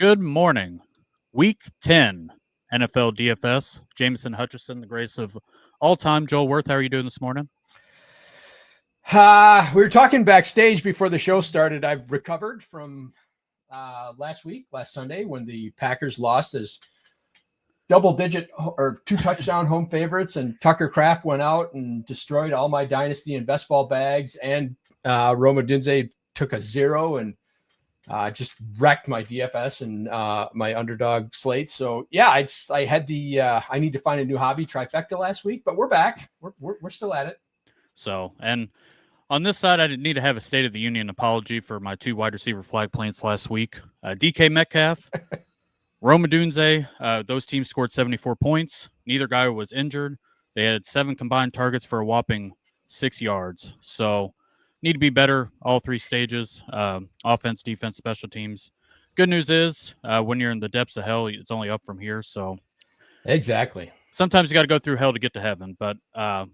Good morning. Week 10, NFL DFS. Jameson, Hutchison, the grace of all time. Joel Wirth, how are you doing this morning? We were talking backstage before the show started. I've recovered from last Sunday, when the Packers lost as double-digit or two-touchdown home favorites, and Tucker Kraft went out and destroyed all my dynasty and best ball bags, and Rome Odunze took a 0 and just wrecked my DFS and my underdog slate. So yeah, I had the I need to find a new hobby trifecta last week, but we're back. We're still at it. So, and on this side, I didn't need to have a State of the Union apology for my two wide receiver flag plants last week. DK Metcalf, Rome Odunze, those teams scored 74 points. Neither guy was injured. They had 7 combined targets for a whopping 6 yards. So, need to be better all 3 stages, offense, defense, special teams. Good news is when you're in the depths of hell, it's only up from here. So exactly. Sometimes you got to go through hell to get to heaven. But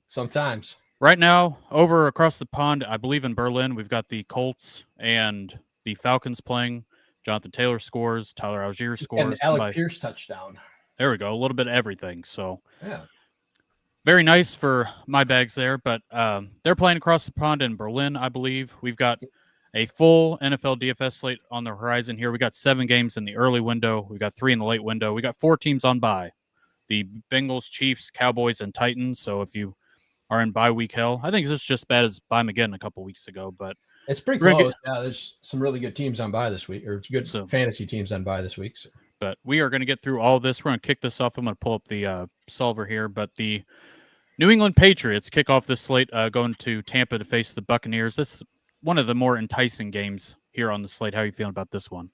sometimes. Right now, over across the pond, I believe in Berlin, we've got the Colts and the Falcons playing. Jonathan Taylor scores. Tyler Algier scores. And Alec Pierce touchdown. There we go. A little bit of everything. So yeah. Very nice for my bags there, but they're playing across the pond in Berlin, I believe. We've got a full NFL DFS slate on the horizon here. We got 7 games in the early window. We got 3 in the late window. We got 4 teams on bye. The Bengals, Chiefs, Cowboys, and Titans. So if you are in bye week hell, I think it's just as bad as bye-mageddon a couple weeks ago, but it's pretty close. Yeah, there's some really good teams on bye this week, or good fantasy teams on bye this week. So. But we are going to get through all this. We're going to kick this off. I'm going to pull up the solver here, but the New England Patriots kick off this slate going to Tampa to face the Buccaneers. This is one of the more enticing games here on the slate. How are you feeling about this one?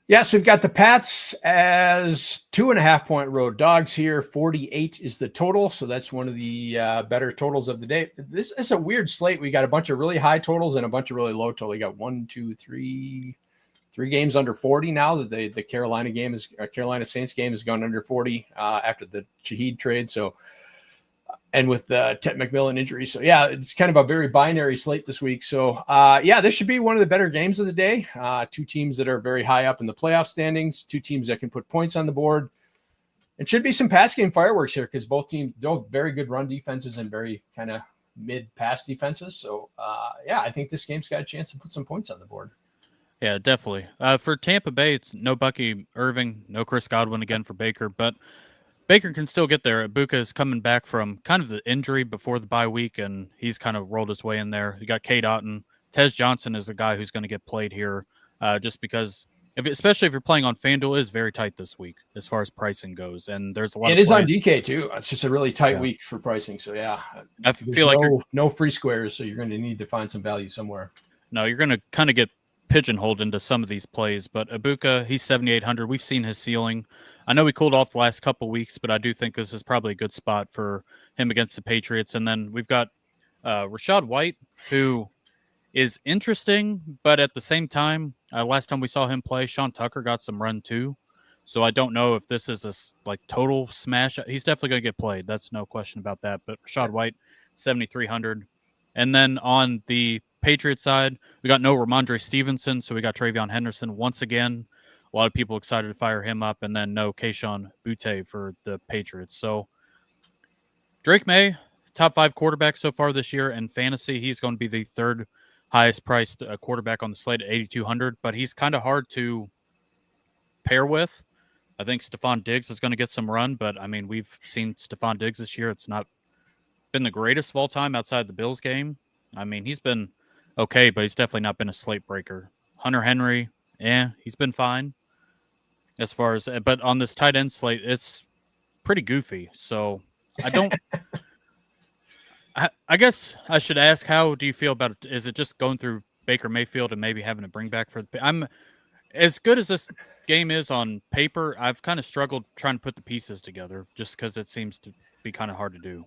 Yes, we've got the Pats as 2.5-point road dogs here. 48 is the total, so that's one of the better totals of the day. This is a weird slate. We got a bunch of really high totals and a bunch of really low total. We got 3 games under 40 now. That the Carolina Saints game has gone under 40 after the Shaheed trade. So. And with the Ted McMillan injury. So, yeah, it's kind of a very binary slate this week. So, this should be one of the better games of the day. 2 teams that are very high up in the playoff standings, 2 teams that can put points on the board. It should be some pass game fireworks here because both teams, they're very good run defenses and very kind of mid-pass defenses. So, I think this game's got a chance to put some points on the board. Yeah, definitely. For Tampa Bay, it's no Bucky Irving, no Chris Godwin again for Baker, but Baker can still get there. Ibuka is coming back from kind of the injury before the bye week, and he's kind of rolled his way in there. You got Cade Otton. Tez Johnson is the guy who's going to get played here just because, especially if you're playing on FanDuel, it is very tight this week as far as pricing goes. And there's a lot It is on DK, too. It's just a really tight week for pricing. So, yeah. I feel like no free squares, so you're going to need to find some value somewhere. No, you're going to kind of get pigeonholed into some of these plays, but Ibuka, he's 7,800. We've seen his ceiling. I know he cooled off the last couple weeks, but I do think this is probably a good spot for him against the Patriots. And then we've got Rachaad White, who is interesting, but at the same time, last time we saw him play, Sean Tucker got some run too. So I don't know if this is a total smash. He's definitely going to get played. That's no question about that. But Rachaad White, 7,300. And then on the Patriots side, we got no Ramondre Stevenson, so we got Travion Henderson once again. A lot of people excited to fire him up, and then no Kayshon Boutte for the Patriots. So Drake May, top 5 quarterback so far this year in fantasy. He's going to be the 3rd highest priced quarterback on the slate at 8,200, but he's kind of hard to pair with. I think Stephon Diggs is going to get some run, but I mean, we've seen Stephon Diggs this year. It's not been the greatest of all time outside the Bills game. I mean, he's been okay, but he's definitely not been a slate breaker. Hunter Henry, he's been fine as far as, but on this tight end slate, it's pretty goofy. So I don't, I guess I should ask, how do you feel about it? Is it just going through Baker Mayfield and maybe having to bring back I'm as good as this game is on paper. I've kind of struggled trying to put the pieces together just because it seems to be kind of hard to do.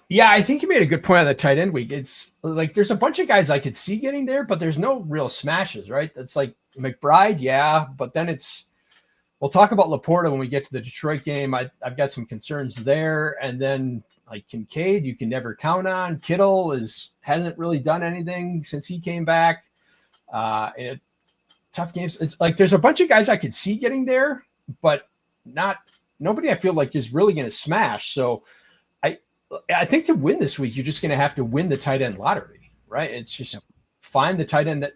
Yeah, I think you made a good point on the tight end week. It's like there's a bunch of guys I could see getting there, but there's no real smashes, right? It's like McBride, yeah, but then we'll talk about Laporta when we get to the Detroit game. I've got some concerns there. And then like Kincaid, you can never count on. Kittle hasn't really done anything since he came back. tough games. It's like there's a bunch of guys I could see getting there, but nobody I feel like is really going to smash. So I think to win this week, you're just going to have to win the tight end lottery, right? It's just find the tight end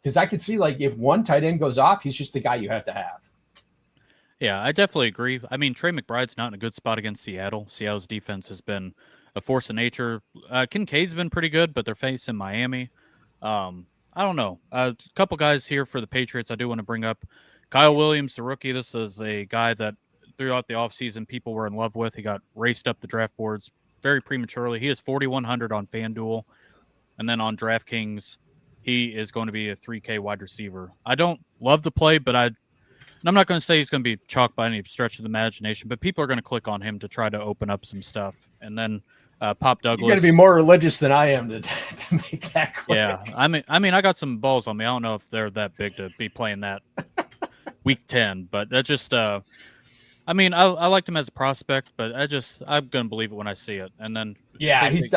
because I could see like if one tight end goes off, he's just the guy you have to have. Yeah, I definitely agree. I mean, Trey McBride's not in a good spot against Seattle. Seattle's defense has been a force of nature. Kincaid's been pretty good, but they're facing Miami. I don't know. A couple guys here for the Patriots I do want to bring up. Kyle Williams, the rookie. This is a guy that throughout the offseason people were in love with. He got raced up the draft boards very prematurely. He is 4,100 on FanDuel. And then on DraftKings, he is going to be a 3K wide receiver. I don't love the play, but I'm not going to say he's going to be chalked by any stretch of the imagination, but people are going to click on him to try to open up some stuff. And then Pop Douglas. You got to be more religious than I am to make that click. Yeah, I mean, I got some balls on me. I don't know if they're that big to be playing that week 10, but that just I mean, I liked him as a prospect, but I'm going to believe it when I see it. And then he's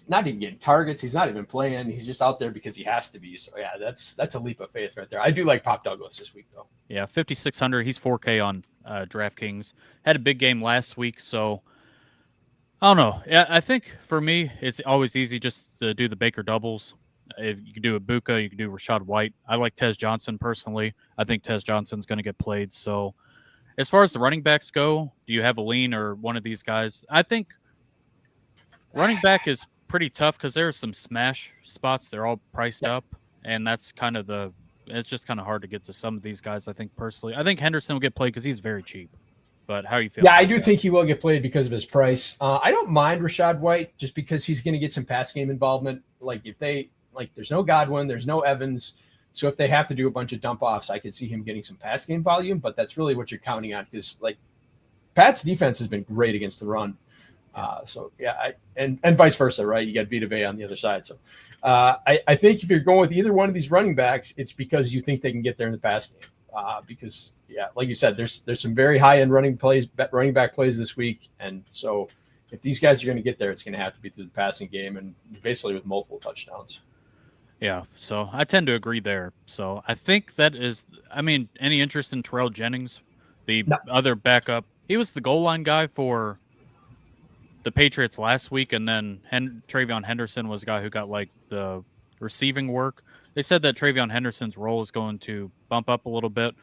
not even getting targets. He's not even playing. He's just out there because he has to be. So yeah, that's a leap of faith right there. I do like Pop Douglas this week though. Yeah, 5,600. He's 4K on DraftKings. Had a big game last week, so I don't know. Yeah, I think for me, it's always easy just to do the Baker doubles. If you can do Ibuka, you can do Rashad White. I like Tez Johnson personally. I think Tez Johnson's going to get played. So as far as the running backs go, do you have a lean or one of these guys? I think running back is pretty tough because there are some smash spots. They're all priced up, and that's kind of it's just kind of hard to get to some of these guys, I think, personally. I think Henderson will get played because he's very cheap. But how are you feeling? Yeah, I do think he will get played because of his price. I don't mind Rashad White just because he's going to get some pass game involvement. Like there's no Godwin, there's no Evans. So if they have to do a bunch of dump offs, I could see him getting some pass game volume, but that's really what you're counting on because like Pat's defense has been great against the run. So yeah, and vice versa, right? You got Vita Vea on the other side. So I think if you're going with either one of these running backs, it's because you think they can get there in the pass game. Because yeah, like you said, there's some very high end running back plays this week, and so if these guys are going to get there, it's going to have to be through the passing game and basically with multiple touchdowns. Yeah, so I tend to agree there. So I think that is, I mean, any interest in Terrell Jennings, the other backup? He was the goal line guy for the Patriots last week, and then Travion Henderson was a guy who got like the receiving work. They said that Travion Henderson's role is going to bump up a little bit.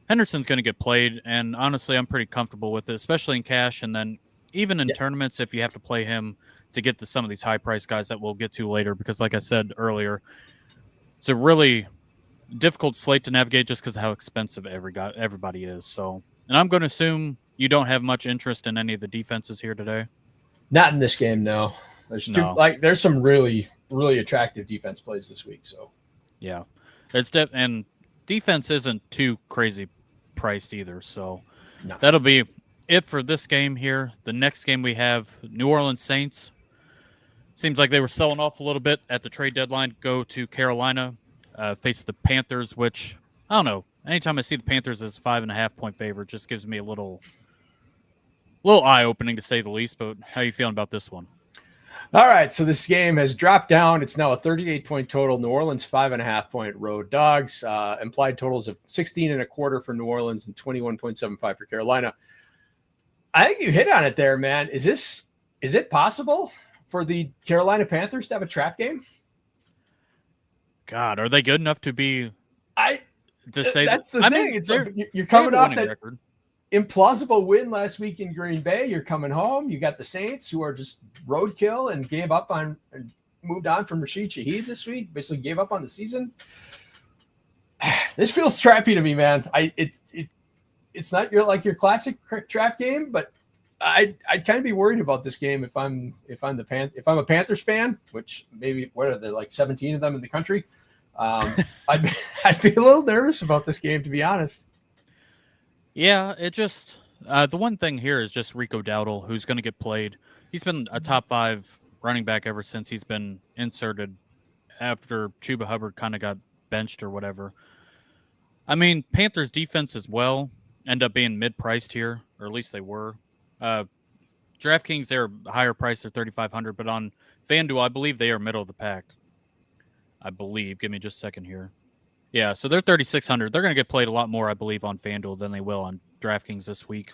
Henderson's going to get played, and honestly, I'm pretty comfortable with it, especially in cash, and then even in tournaments if you have to play him to get to some of these high-priced guys that we'll get to later because, like I said earlier, it's a really difficult slate to navigate just because of how expensive everybody is. So, and I'm going to assume you don't have much interest in any of the defenses here today. Not in this game, no. There's some really, really attractive defense plays this week. So, yeah, and defense isn't too crazy priced either. So that'll be it for this game here. The next game we have New Orleans Saints. Seems like they were selling off a little bit at the trade deadline. Go to Carolina, face the Panthers, which I don't know. Anytime I see the Panthers as 5.5 point favorite, just gives me a little eye opening to say the least. But how are you feeling about this one? All right, so this game has dropped down. It's now a 38 point total. New Orleans 5.5 point road dogs. Implied totals of 16.25 for New Orleans and 21.75 for Carolina. I think you hit on it there, man. Is it possible for the Carolina Panthers to have a trap game? God, are they good enough to be? That's the thing. It's like you're coming off that record. Implausible win last week in Green Bay. You're coming home. You got the Saints who are just roadkill and gave up on and moved on from Rashid Shaheed this week. Basically gave up on the season. This feels trappy to me, man. It's not your classic trap game, but I'd kind of be worried about this game if I'm a Panthers fan, which maybe what are there like 17 of them in the country. I'd be a little nervous about this game, to be honest. Yeah, it just the one thing here is just Rico Dowdle, who's going to get played. He's been a top 5 running back ever since he's been inserted after Chuba Hubbard kind of got benched or whatever. I mean, Panthers defense as well end up being mid-priced here, or at least they were. DraftKings, they're higher priced, they're 3,500, but on FanDuel, I believe they are middle of the pack. I believe. Give me just a second here. Yeah, so they're 3,600. They're going to get played a lot more, I believe, on FanDuel than they will on DraftKings this week.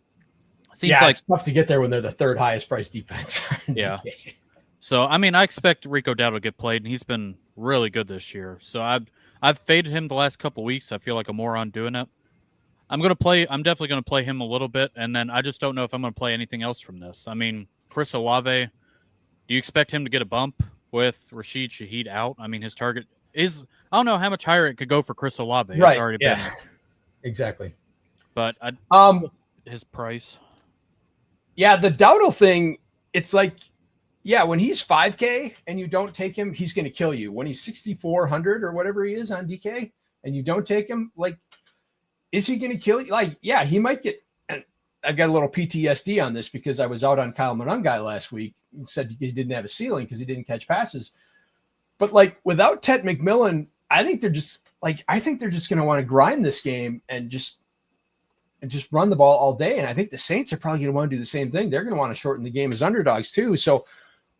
Seems like it's tough to get there when they're the third highest priced defense. Yeah. So, I mean, I expect Rico Dowdle to get played, and he's been really good this year. So I've faded him the last couple weeks. I feel like a moron doing it. I'm definitely going to play him a little bit, and then I just don't know if I'm going to play anything else from this. I mean, Chris Olave, do you expect him to get a bump with Rashid Shaheed out? I mean, his target is – I don't know how much higher it could go for Chris Olave. Right, It's already been – exactly. But his price. Yeah, the Dowdle thing, it's like – yeah, when he's 5K and you don't take him, he's going to kill you. When he's 6,400 or whatever he is on DK and you don't take him, like, is he going to kill you? Like, yeah, he might get. And I've got a little PTSD on this because I was out on Kyle Monungai last week. He said he didn't have a ceiling because he didn't catch passes. But like without Ted McMillan, I think they're just going to want to grind this game and just run the ball all day. And I think the Saints are probably going to want to do the same thing. They're going to want to shorten the game as underdogs too. So,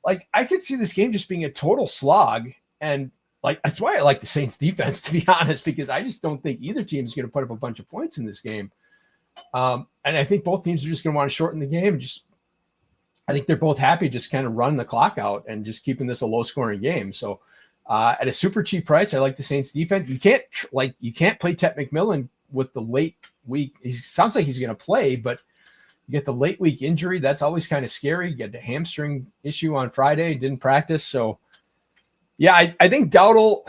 like, I could see this game just being a total slog. And, like, that's why I like the Saints defense, to be honest, because I just don't think either team is going to put up a bunch of points in this game. And I think both teams are just going to want to shorten the game. I think they're both happy just kind of run the clock out and just keeping this a low-scoring game. So, at a super cheap price, I like the Saints defense. You can't play Ted McMillan with the late week. He sounds like he's going to play, but you get the late week injury. That's always kind of scary. You get the hamstring issue on Friday, didn't practice. So, yeah, I think Dowdle's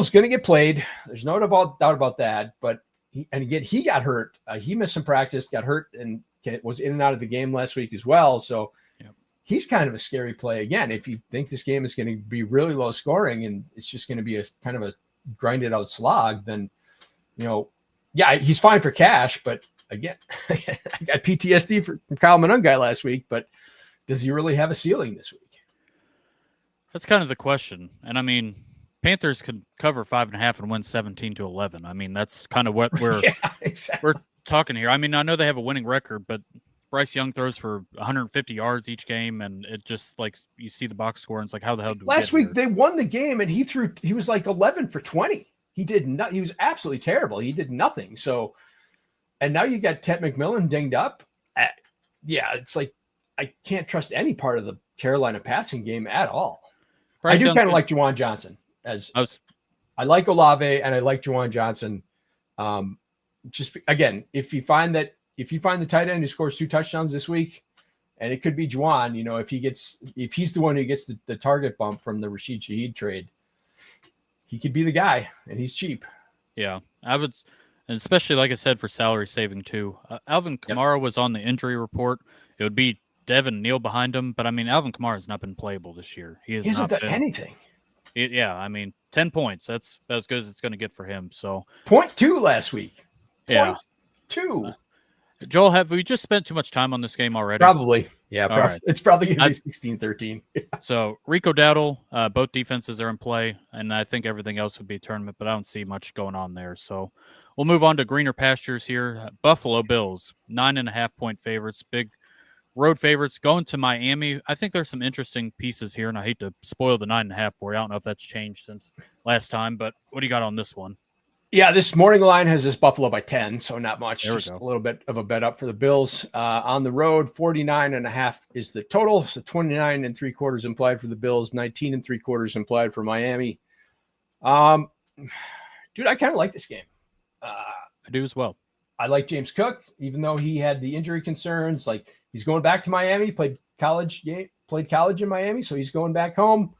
going to get played. There's no doubt about that. But, he got hurt. He missed some practice, got hurt, and was in and out of the game last week as well. So, he's kind of a scary play. Again, if you think this game is going to be really low scoring and it's just going to be a kind of a grinded out slog, then, he's fine for cash, but again, I got PTSD from Kyle Monungai last week, but does he really have a ceiling this week? That's kind of the question. And I mean, Panthers could cover 5.5 and win 17-11. I mean, that's kind of what we're talking here. I mean, I know they have a winning record, but Bryce Young throws for 150 yards each game, and it just like you see the box score, and it's like, how the hell? Last week they won the game, and he was like 11 for 20. He did not. He was absolutely terrible. He did nothing. So. And now you got Ted McMillan dinged up. It's like I can't trust any part of the Carolina passing game at all. I do kind of like Juwan Johnson. I like Olave and I like Juwan Johnson. Just again, if you find the tight end who scores 2 touchdowns this week, and it could be Juwan, if he's the one who gets the target bump from the Rashid Shaheed trade, he could be the guy, and he's cheap. Yeah, I would. And especially, like I said, for salary saving, too. Alvin Kamara was on the injury report. It would be Devin Neal behind him. But, I mean, Alvin Kamara has not been playable this year. He hasn't done anything. 10 points. That's as good as it's going to get for him. So 0.2 last week. Yeah. 0.2. Joel, have we just spent too much time on this game already? Probably. Yeah, right. It's probably going to be 16-13. So Rico Dowdle, both defenses are in play, and I think everything else would be tournament, but I don't see much going on there. So we'll move on to greener pastures here. Buffalo Bills, 9.5-point favorites, big road favorites going to Miami. I think there's some interesting pieces here, and I hate to spoil the 9.5 for you. I don't know if that's changed since last time, but what do you got on this one? Yeah, this morning line has this Buffalo by 10, so not much. Just a little bit of a bet up for the Bills. On the road, 49.5 is the total. So 29.75 implied for the Bills, 19.75 implied for Miami. Dude, I kind of like this game. I do as well. I like James Cook, even though he had the injury concerns. Like, he's going back to Miami, played college in Miami, so he's going back home.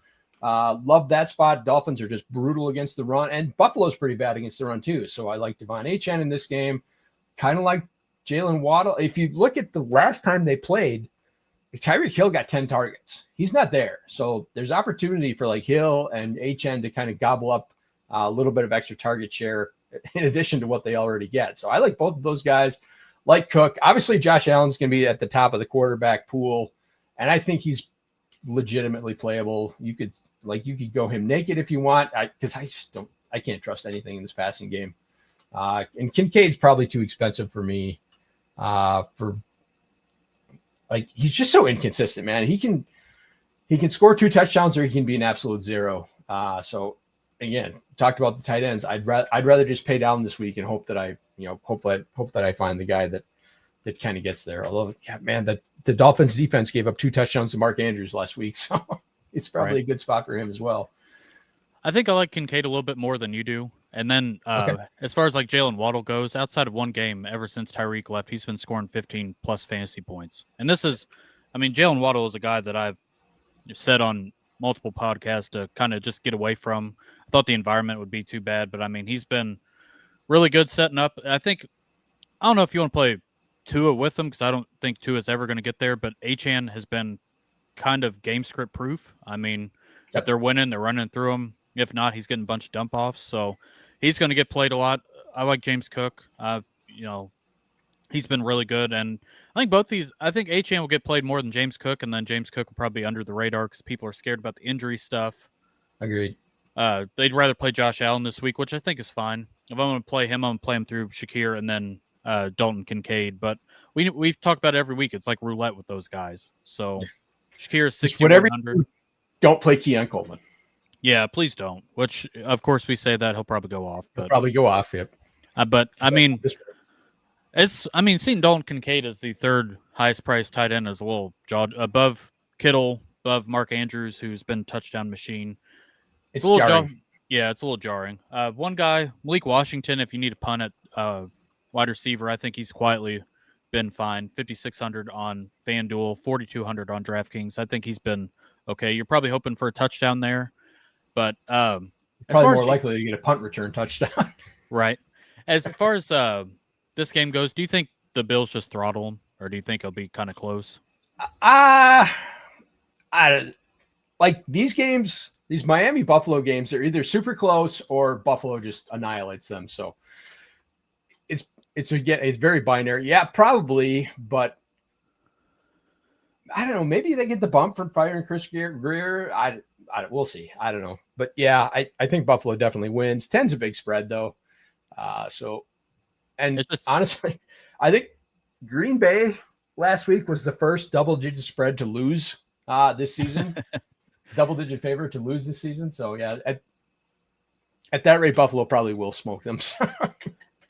Love that spot. Dolphins are just brutal against the run, and Buffalo's pretty bad against the run too. So I like Devon Achane in this game. Kind of like Jalen Waddle. If you look at the last time they played, Tyreek Hill got 10 targets. He's not there. So there's opportunity for like Hill and Achane to kind of gobble up a little bit of extra target share in addition to what they already get. So I like both of those guys. Like Cook. Obviously, Josh Allen's going to be at the top of the quarterback pool, and I think he's legitimately playable. You could go him naked if you want, because I can't trust anything in this passing game. And Kincaid's probably too expensive for me. He's just so inconsistent, man. He can score 2 touchdowns or he can be an absolute zero. So again, talked about the tight ends. I'd rather just pay down this week and hope that I find the guy that kind of gets there. Although, yeah, man, the Dolphins defense gave up 2 touchdowns to Mark Andrews last week, so it's probably a good spot for him as well. I think I like Kincaid a little bit more than you do. And then as far as like Jalen Waddle goes, outside of one game, ever since Tyreek left, he's been scoring 15 plus fantasy points. And this is, I mean, Jalen Waddle is a guy that I've said on multiple podcasts to kind of just get away from. I thought the environment would be too bad, but I mean, he's been really good setting up. I don't know if you want to play Tua with him because I don't think Tua is ever going to get there, but Achane has been kind of game script proof. I mean, if they're winning, they're running through him. If not, he's getting a bunch of dump offs. So he's going to get played a lot. I like James Cook. He's been really good. And I think I think Achane will get played more than James Cook. And then James Cook will probably be under the radar because people are scared about the injury stuff. Agreed. They'd rather play Josh Allen this week, which I think is fine. If I'm going to play him, I'm going to play him through Shakir and then Dalton Kincaid. But we've talked about it every week. It's like roulette with those guys. So Shakir is 6,100. Don't play Keon Coleman. Yeah, please don't. Which, of course, we say that he'll probably go off. But, he'll probably go off, yep. But, I mean, seeing Dalton Kincaid as the third highest priced tight end is a little above Kittle, above Mark Andrews, who's been touchdown machine. It's a little jarring. It's a little jarring. One guy, Malik Washington, if you need a punt at wide receiver, I think he's quietly been fine. 5,600 on FanDuel, 4,200 on DraftKings. I think he's been okay. You're probably hoping for a touchdown there. But probably more likely to get a punt return touchdown. Right. As far as this game goes, do you think the Bills just throttle them, or do you think it'll be kind of close? I like these games. These Miami Buffalo games are either super close or Buffalo just annihilates them. So it's very binary. Yeah, probably, but I don't know. Maybe they get the bump from firing Chris Greer. We'll see. I don't know. But yeah, I think Buffalo definitely wins. 10's a big spread though. Honestly, I think Green Bay last week was the first double-digit spread to lose this season. Double-digit favorite to lose this season. So yeah, at that rate, Buffalo probably will smoke them.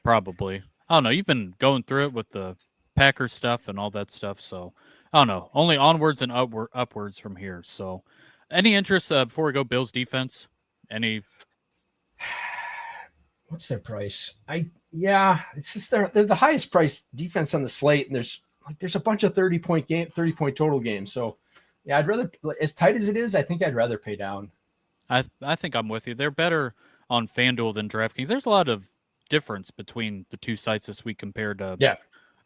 Probably. I don't know. You've been going through it with the Packers stuff and all that stuff. So I don't know. Only onwards and upwards from here. So any interest before we go Bills defense? What's their price? It's just they're the highest priced defense on the slate, and there's a bunch of 30-point total games. So yeah, I'd rather, as tight as it is, I think I'd rather pay down. I think I'm with you. They're better on FanDuel than DraftKings. There's a lot of difference between the two sites this week compared to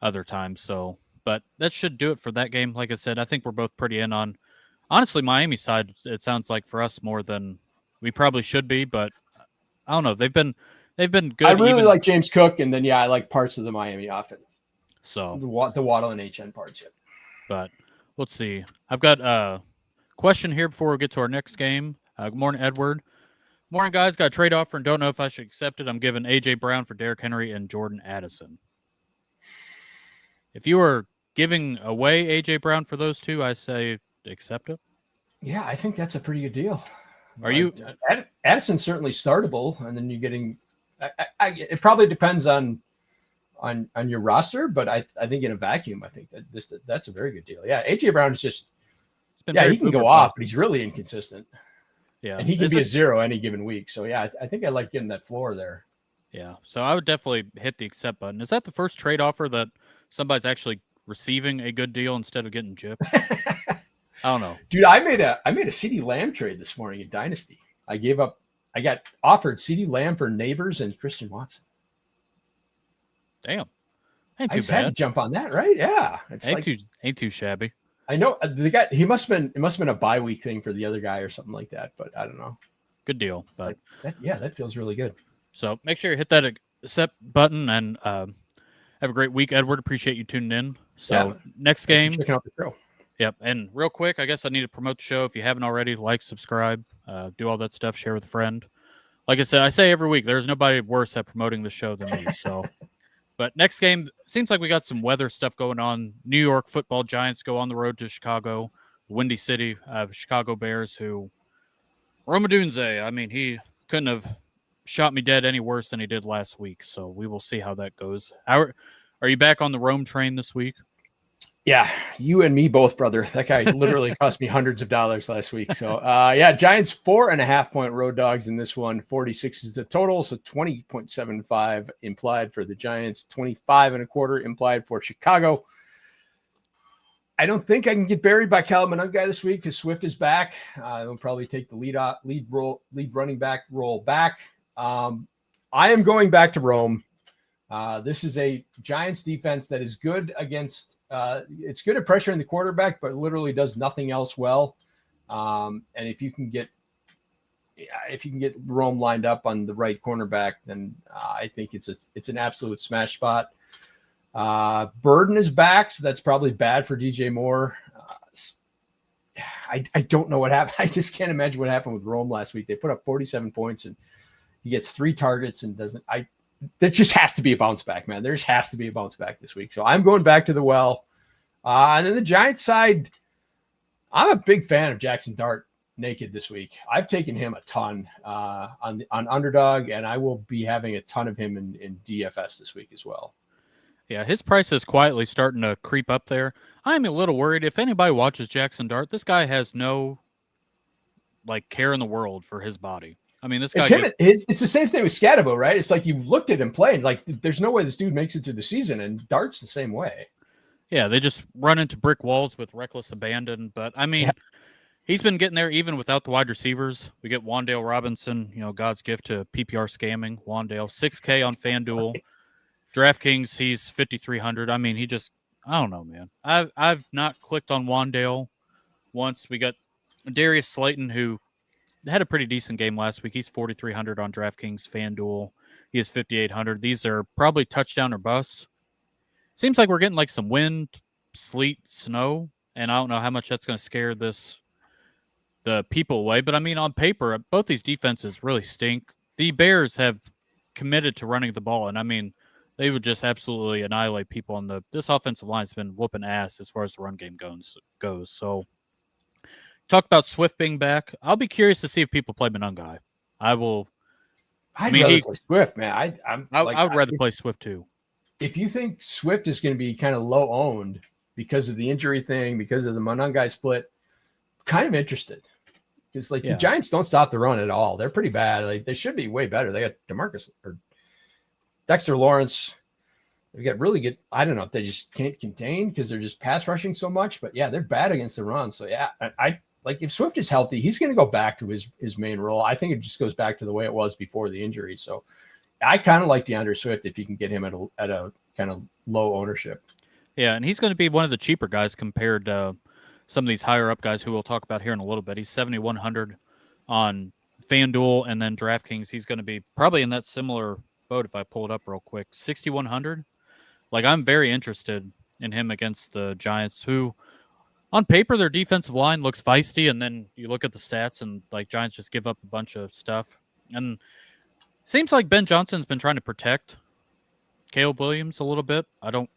other times. So, but that should do it for that game. Like I said, I think we're both pretty in on, honestly, Miami side. It sounds like for us more than we probably should be, but I don't know. They've been good. I really like James Cook, and then I like parts of the Miami offense. So the Waddle and HN parts, yeah. But let's see. I've got a question here before we get to our next game. Good morning, Edward. Morning, guys. Got a trade offer and don't know if I should accept it. I'm giving AJ Brown for Derrick Henry and Jordan Addison. If you were giving away AJ Brown for those two, I say accept it. Yeah, I think that's a pretty good deal. Are you? Addison's certainly startable, and then you're getting. It probably depends on your roster, but I think in a vacuum, I think that's a very good deal. Yeah, AJ Brown is just. He can go off, but he's really inconsistent. Yeah, and he can be a zero any given week. So yeah, I think I like getting that floor there. Yeah, so I would definitely hit the accept button. Is that the first trade offer that somebody's actually receiving a good deal instead of getting gypped? I don't know, dude. I made a CeeDee Lamb trade this morning in Dynasty. I got offered CeeDee Lamb for Neighbors and Christian Watson. Damn, ain't too bad. Had to jump on that, right? Yeah, ain't too shabby. I know the guy. It must have been a bye week thing for the other guy or something like that. But I don't know. Good deal. But that feels really good. So make sure you hit that accept button and have a great week, Edward. Appreciate you tuning in. So next game. Checking out the show. Yep. And real quick, I guess I need to promote the show. If you haven't already, like, subscribe, do all that stuff, share with a friend. Like I said, I say every week, there's nobody worse at promoting the show than me. So. But next game, seems like we got some weather stuff going on. New York Football Giants go on the road to Chicago, Windy City, Chicago Bears, who Roma Dunze, I mean, he couldn't have shot me dead any worse than he did last week. So we will see how that goes. Are you back on the Rome train this week? Yeah, you and me both, brother. That guy literally cost me hundreds of dollars last week. So, Giants 4.5-point road dogs in this one. 46 is the total, so 20.75 implied for the Giants. 25.25 implied for Chicago. I don't think I can get buried by Cal Monungai this week because Swift is back. They'll probably take the lead running back role back. I am going back to Rome. This is a Giants defense that is good against it's good at pressuring the quarterback, but literally does nothing else well. And if you can get Rome lined up on the right cornerback, then I think it's an absolute smash spot. Burden is back, so that's probably bad for DJ Moore. I don't know what happened. I just can't imagine what happened with Rome last week. They put up 47 points and he gets 3 targets and doesn't. There just has to be a bounce back, man. There just has to be a bounce back this week. So I'm going back to the well. And then the Giants side, I'm a big fan of Jackson Dart naked this week. I've taken him a ton on Underdog, and I will be having a ton of him in DFS this week as well. Yeah, his price is quietly starting to creep up there. I'm a little worried. If anybody watches Jackson Dart, this guy has no care in the world for his body. I mean, this guy. It's the same thing with Scatabo, right? It's like you looked at him play, and there's no way this dude makes it through the season, and Dart's the same way. Yeah, they just run into brick walls with reckless abandon. But I mean, he's been getting there even without the wide receivers. We get Wan'Dale Robinson, God's gift to PPR scamming. Wan'Dale, $6K on FanDuel. DraftKings, he's 5,300. I mean, I don't know, man. I've not clicked on Wan'Dale once. We got Darius Slayton, who had a pretty decent game last week. He's 4,300 on DraftKings, FanDuel. He is 5,800. These are probably touchdown or bust. Seems like we're getting some wind, sleet, snow, and I don't know how much that's going to scare the people away. But I mean, on paper, both these defenses really stink. The Bears have committed to running the ball, and I mean, they would just absolutely annihilate people on this offensive line has been whooping ass as far as the run game goes. So talk about Swift being back. I'll be curious to see if people play Monungai. I'd rather play Swift, man. I would rather play Swift too. If you think Swift is going to be kind of low owned because of the injury thing, because of the Monungai split, kind of interested. Because the Giants don't stop the run at all. They're pretty bad. They should be way better. They got DeMarcus or Dexter Lawrence. They got really good. I don't know if they just can't contain because they're just pass rushing so much. But yeah, they're bad against the run. So yeah, I if Swift is healthy, he's going to go back to his main role. I think it just goes back to the way it was before the injury. So I kind of like DeAndre Swift if you can get him at a kind of low ownership. Yeah, and he's going to be one of the cheaper guys compared to some of these higher up guys who we'll talk about here in a little bit. He's 7,100 on FanDuel, and then DraftKings. He's going to be probably in that similar boat if I pull it up real quick. 6,100. I'm very interested in him against the Giants, who on paper their defensive line looks feisty, and then you look at the stats and Giants just give up a bunch of stuff. And seems like Ben Johnson's been trying to protect Caleb Williams a little bit. I'm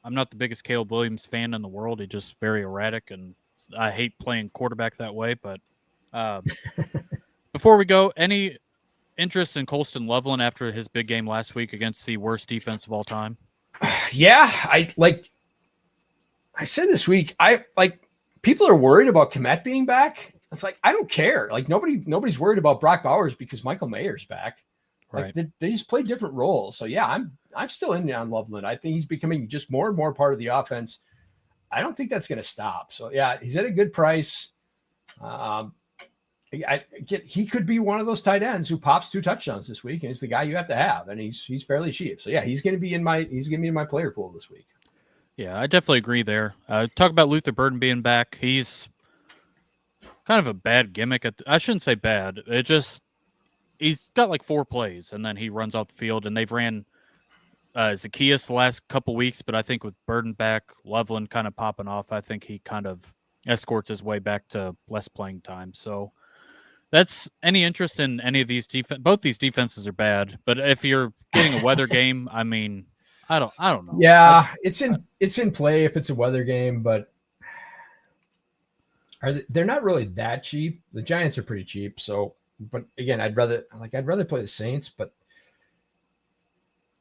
not the biggest Caleb Williams fan in the world. He's just very erratic, and I hate playing quarterback that way. But before we go, any interest in Colston Loveland after his big game last week against the worst defense of all time? Yeah, I said this week, people are worried about Kmet being back. It's I don't care. Nobody's worried about Brock Bowers because Michael Mayer's back. Right. They just play different roles. So yeah, I'm still in on Loveland. I think he's becoming just more and more part of the offense. I don't think that's going to stop. So yeah, he's at a good price. He could be one of those tight ends who pops 2 touchdowns this week, and it's the guy you have to have, and he's fairly cheap. So yeah, he's going to be in my player pool this week. Yeah, I definitely agree there. Talk about Luther Burden being back. He's kind of a bad gimmick. I shouldn't say bad. He's got 4 plays, and then he runs off the field, and they've ran Zacchaeus the last couple weeks, but I think with Burden back, Loveland kind of popping off, I think he kind of escorts his way back to less playing time. So that's any interest in any of these both these defenses are bad, but if you're getting a weather game, I mean, I don't know. Yeah, it's in play if it's a weather game, but they're not really that cheap. The Giants are pretty cheap, so but again, I'd rather play the Saints, but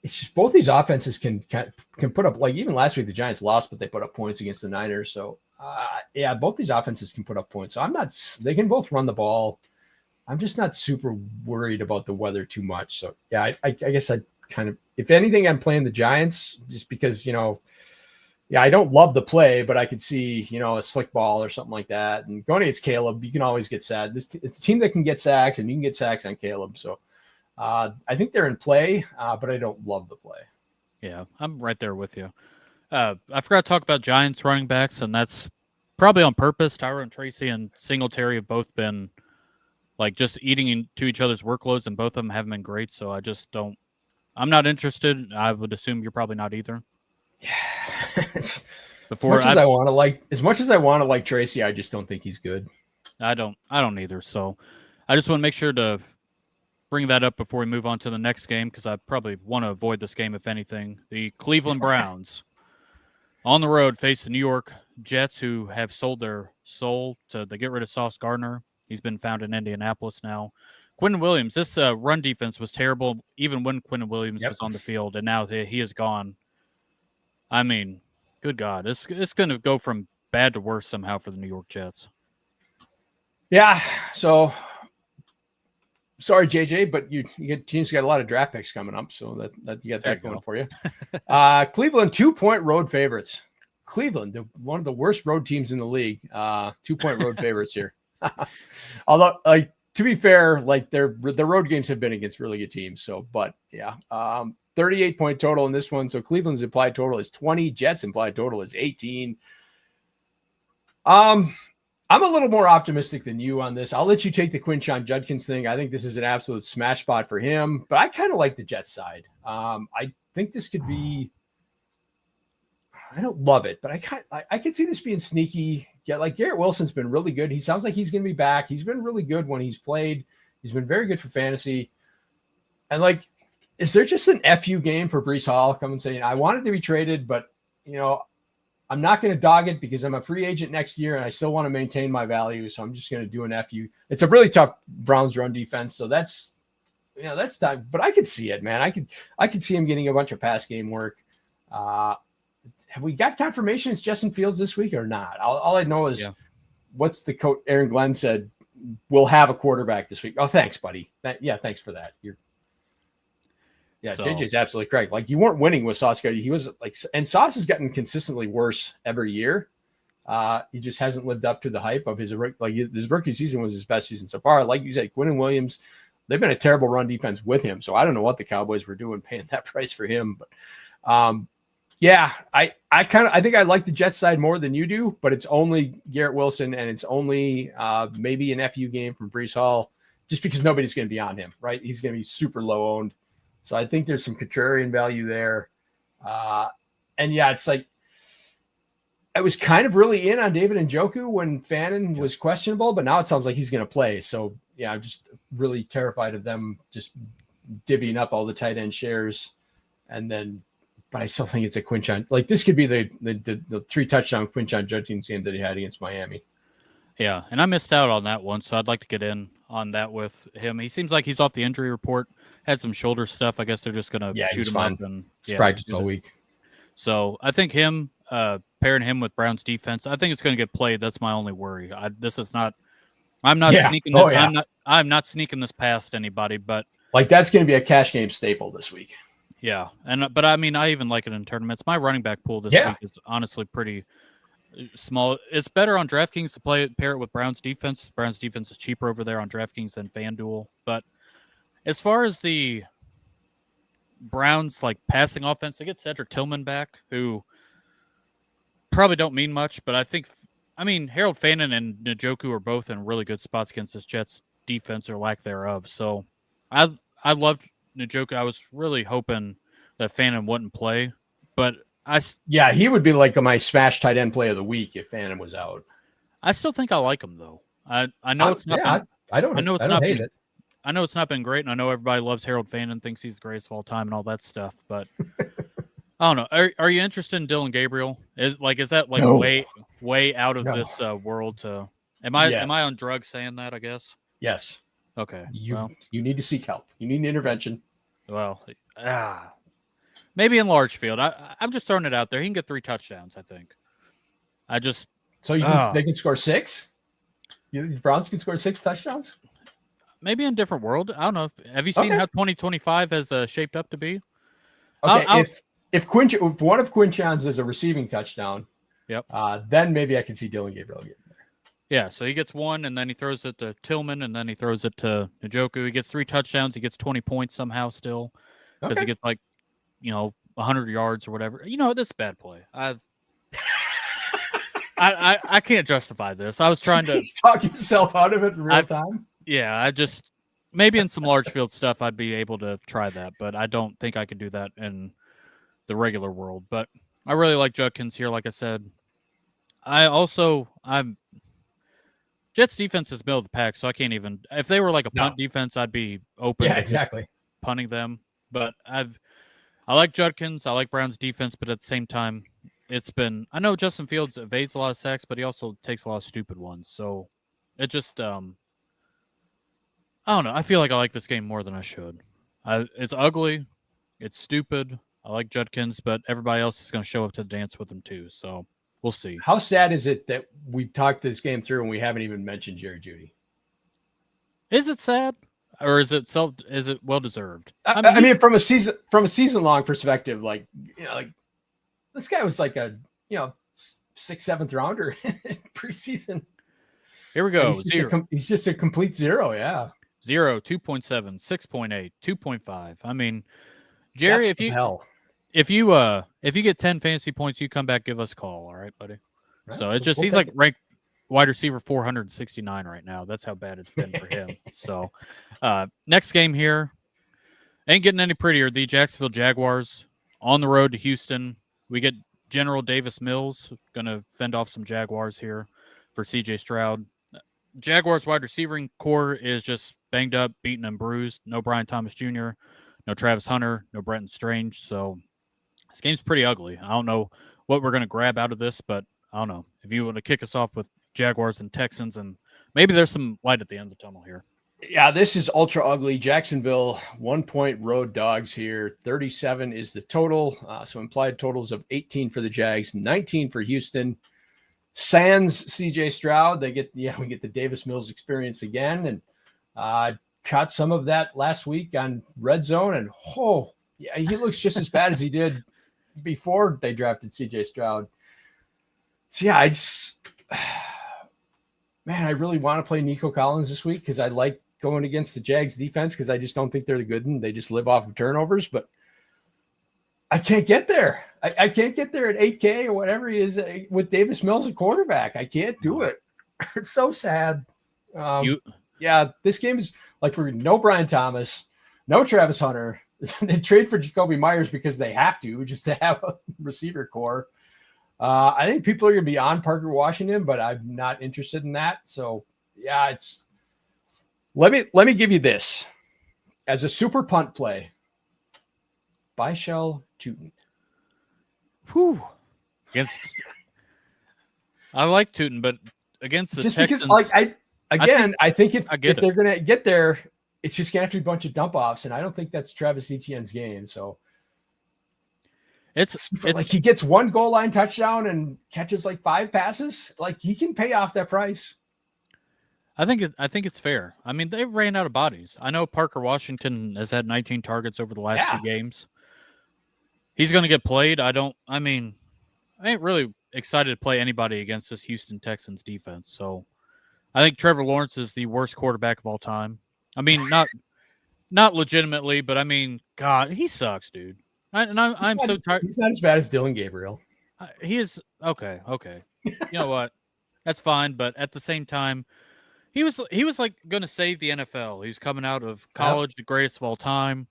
it's just both these offenses can put up, like even last week the Giants lost, but they put up points against the Niners. So yeah, both these offenses can put up points. So they can both run the ball. I'm just not super worried about the weather too much. So yeah, I guess I'd kind of, if anything, I'm playing the Giants just because, yeah, I don't love the play, but I could see, a slick ball or something like that. And going against Caleb, you can always get sad. It's a team that can get sacks, and you can get sacks on Caleb. So I think they're in play, but I don't love the play. Yeah, I'm right there with you. I forgot to talk about Giants running backs, and that's probably on purpose. Tyrone Tracy and Singletary have both been like just eating into each other's workloads, and both of them haven't been great. So I just don't. I'm not interested. I would assume you're probably not either. Yeah. As much as I want to like Tracy, I just don't think he's good. I don't either. So I just want to make sure to bring that up before we move on to the next game, because I probably want to avoid this game if anything. The Cleveland Browns on the road face the New York Jets, who have sold their soul to get rid of Sauce Gardner. He's been found in Indianapolis now. Quentin Williams, this run defense was terrible even when Quentin Williams was on the field, and now he is gone. I mean, good God, it's going to go from bad to worse somehow for the New York Jets. Yeah, so sorry, JJ, but you teams got a lot of draft picks coming up, so that you got that going for you. Cleveland 2-point road favorites. Cleveland, one of the worst road teams in the league. 2-point road favorites here. Although, like, to be fair, like the road games have been against really good teams. So, but yeah, 38-point total in this one. So Cleveland's implied total is 20. Jets implied total is 18. I'm a little more optimistic than you on this. I'll let you take the Quinshon Judkins thing. I think this is an absolute smash spot for him, but I kind of like the Jets side. I think this could be, I don't love it, but I could see this being sneaky. Yeah, like Garrett Wilson's been really good. He sounds like he's going to be back. He's been really good when he's played. He's been very good for fantasy. And like, is there just an FU game for Breece Hall coming saying, I wanted to be traded, but I'm not going to dog it because I'm a free agent next year and I still want to maintain my value. So I'm just going to do an FU. It's a really tough Browns run defense. So that's tough, but I could see it, man. I could see him getting a bunch of pass game work. Have we got confirmation it's Justin Fields this week or not? All I know is what's the coach Aaron Glenn said, we'll have a quarterback this week. Oh, thanks, buddy. Thanks for that. JJ's absolutely correct. Like, you weren't winning with Sauce. He was like, and Sauce has gotten consistently worse every year. He just hasn't lived up to the hype of his rookie season was his best season so far. Like you said, Quentin Williams, they've been a terrible run defense with him. So I don't know what the Cowboys were doing paying that price for him, but yeah, I think I like the Jets side more than you do, but it's only Garrett Wilson and it's only maybe an FU game from Breece Hall, just because nobody's going to be on him, right? He's going to be super low owned. So I think there's some contrarian value there. And yeah, it's like, I was kind of really in on David Njoku when Fannin was questionable, but now it sounds like he's going to play. So yeah, I'm just really terrified of them just divvying up all the tight end shares. And then, but I still think it's a Quinshon. Like, this could be the 3-touchdown Quinshon Judkins game that he had against Miami. Yeah, and I missed out on that one, so I'd like to get in on that with him. He seems like he's off the injury report, had some shoulder stuff. I guess they're just going to shoot him up. And he's practiced all week. So I think him, pairing him with Brown's defense, I think it's going to get played. That's my only worry. I'm not sneaking this. I'm not sneaking this past anybody, but like, that's going to be a cash game staple this week. Yeah, but I mean, I even like it in tournaments. My running back pool this week is honestly pretty small. It's better on DraftKings to pair it with Browns defense. Browns defense is cheaper over there on DraftKings than FanDuel. But as far as the Browns like passing offense, they get Cedric Tillman back, who probably don't mean much, but I mean, Harold Fannin and Njoku are both in really good spots against this Jets defense or lack thereof. So I loved Njoku. I was really hoping that Fannin wouldn't play, but he would be like my smash tight end play of the week if Fannin was out. I still think I like him though. I know it's not. I know it's not been great, and I know everybody loves Harold Fannin, thinks he's the greatest of all time, and all that stuff. But I don't know. Are you interested in Dylan Gabriel? Is that like way out of this world? Am I on drugs saying that? I guess. Yes. Okay. You need to seek help. You need an intervention. Well, maybe in large field. I'm just throwing it out there. He can get 3 touchdowns, I think. They can score 6? The Browns can score 6 touchdowns? Maybe in a different world. I don't know. Have you seen how 2025 has shaped up to be? Okay, if one of Quinchon's is a receiving touchdown, then maybe I can see Dylan Gabriel getting there. Yeah, so he gets 1, and then he throws it to Tillman, and then he throws it to Njoku. He gets 3 touchdowns. He gets 20 points somehow still because he gets 100 yards or whatever. This is a bad play. I can't justify this. I was trying to talk yourself out of it in real time. Yeah, maybe in some large field stuff I'd be able to try that, but I don't think I could do that in the regular world. But I really like Judkins here, like I said. Jets defense is middle of the pack, so I can't even. If they were like a punt defense, I'd be open to exactly punting them. But I like Judkins. I like Brown's defense, but at the same time, I know Justin Fields evades a lot of sacks, but he also takes a lot of stupid ones. So it just I don't know. I feel like I like this game more than I should. It's ugly. It's stupid. I like Judkins, but everybody else is going to show up to the dance with him too. So we'll see. How sad is it that we've talked this game through and we haven't even mentioned Jerry Jeudy? Is it sad, or is it well deserved? I mean, from a season long perspective, this guy was like a 6th, 7th rounder in preseason. Here we go. He's just a complete zero. Yeah. 0, 2.7, 6.8, 2.5. I mean, Jerry, if you get 10 fantasy points, you come back, give us a call. All right, buddy. Right. So he's like ranked wide receiver 469 right now. That's how bad it's been for him. So next game here ain't getting any prettier. The Jacksonville Jaguars on the road to Houston. We get General Davis Mills going to fend off some Jaguars here for CJ Stroud. Jaguars wide receiving core is just banged up, beaten, and bruised. No Brian Thomas Jr., no Travis Hunter, no Brenton Strange. So this game's pretty ugly. I don't know what we're going to grab out of this, but I don't know. If you want to kick us off with Jaguars and Texans, and maybe there's some light at the end of the tunnel here. Yeah, this is ultra ugly. Jacksonville, 1-point road dogs here. 37 is the total. So implied totals of 18 for the Jags, 19 for Houston. Sans CJ Stroud, we get the Davis Mills experience again, and caught some of that last week on Red Zone, and he looks just as bad as he did before they drafted CJ Stroud. So yeah, I really want to play Nico Collins this week because I like going against the Jags defense because I just don't think they're the good one. They just live off of turnovers, but I can't get there. I can't get there at 8K or whatever he is with Davis Mills at quarterback. I can't do it. It's so sad. This game is like no Brian Thomas, no Travis Hunter. They trade for Jacoby Myers because they have to, just to have a receiver core. I think people are going to be on Parker Washington, but I'm not interested in that. So yeah, let me give you this as a super punt play. Buy Shell Tootin. Whew. I like Tootin, but against the just Texans, because I think if they're gonna get there, it's just gonna have to be a bunch of dump offs, and I don't think that's Travis Etienne's game. So it's like he gets one goal line touchdown and catches like 5 passes. Like he can pay off that price. I think it's fair. I mean, they ran out of bodies. I know Parker Washington has had 19 targets over the last 2 games. He's going to get played. I ain't really excited to play anybody against this Houston Texans defense. So I think Trevor Lawrence is the worst quarterback of all time. I mean, not legitimately, but I mean, God, he sucks, dude. I'm so tired. He's not as bad as Dylan Gabriel. He is okay. You know what? That's fine, but at the same time, he was like going to save the NFL. He's coming out of college, the greatest of all time.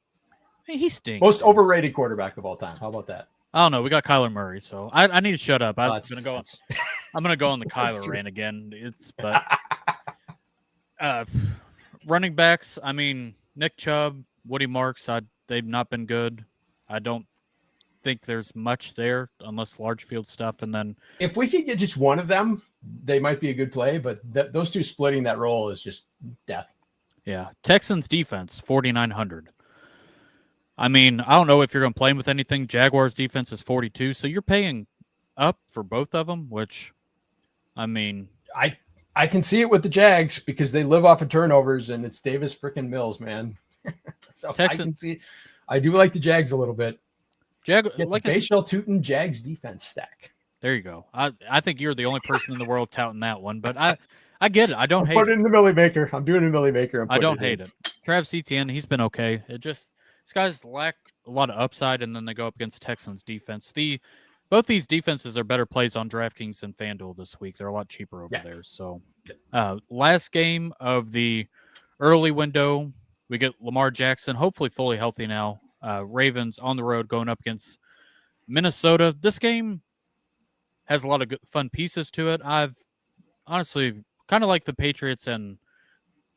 He stinks. Most overrated quarterback of all time. How about that? I don't know. We got Kyler Murray, so I need to shut up. I'm gonna go on the Kyler rant again. Running backs. I mean, Nick Chubb, Woody Marks. They've not been good. I don't think there's much there unless large field stuff. And then if we could get just one of them, they might be a good play. But those two splitting that role is just death. Yeah. Texans defense, 4,900. I mean, I don't know if you're going to play him with anything. Jaguars defense is 42, so you're paying up for both of them, which, I mean, I can see it with the Jags because they live off of turnovers, and it's Davis freaking Mills, man. So I can see. I do like the Jags a little bit. Get like the Bayshell Tootin Jags defense stack. There you go. I think you're the only person in the world touting that one, but I get it. I don't hate it. Put it in the Millie Maker. I'm doing a Millie Maker. I don't hate it. Travis Etienne, he's been okay. It just these guys lack a lot of upside, and then they go up against Texans defense. Both these defenses are better plays on DraftKings and FanDuel this week. They're a lot cheaper over there. So, last game of the early window, we get Lamar Jackson, hopefully fully healthy now. Ravens on the road going up against Minnesota. This game has a lot of good, fun pieces to it. I've honestly kind of like the Patriots and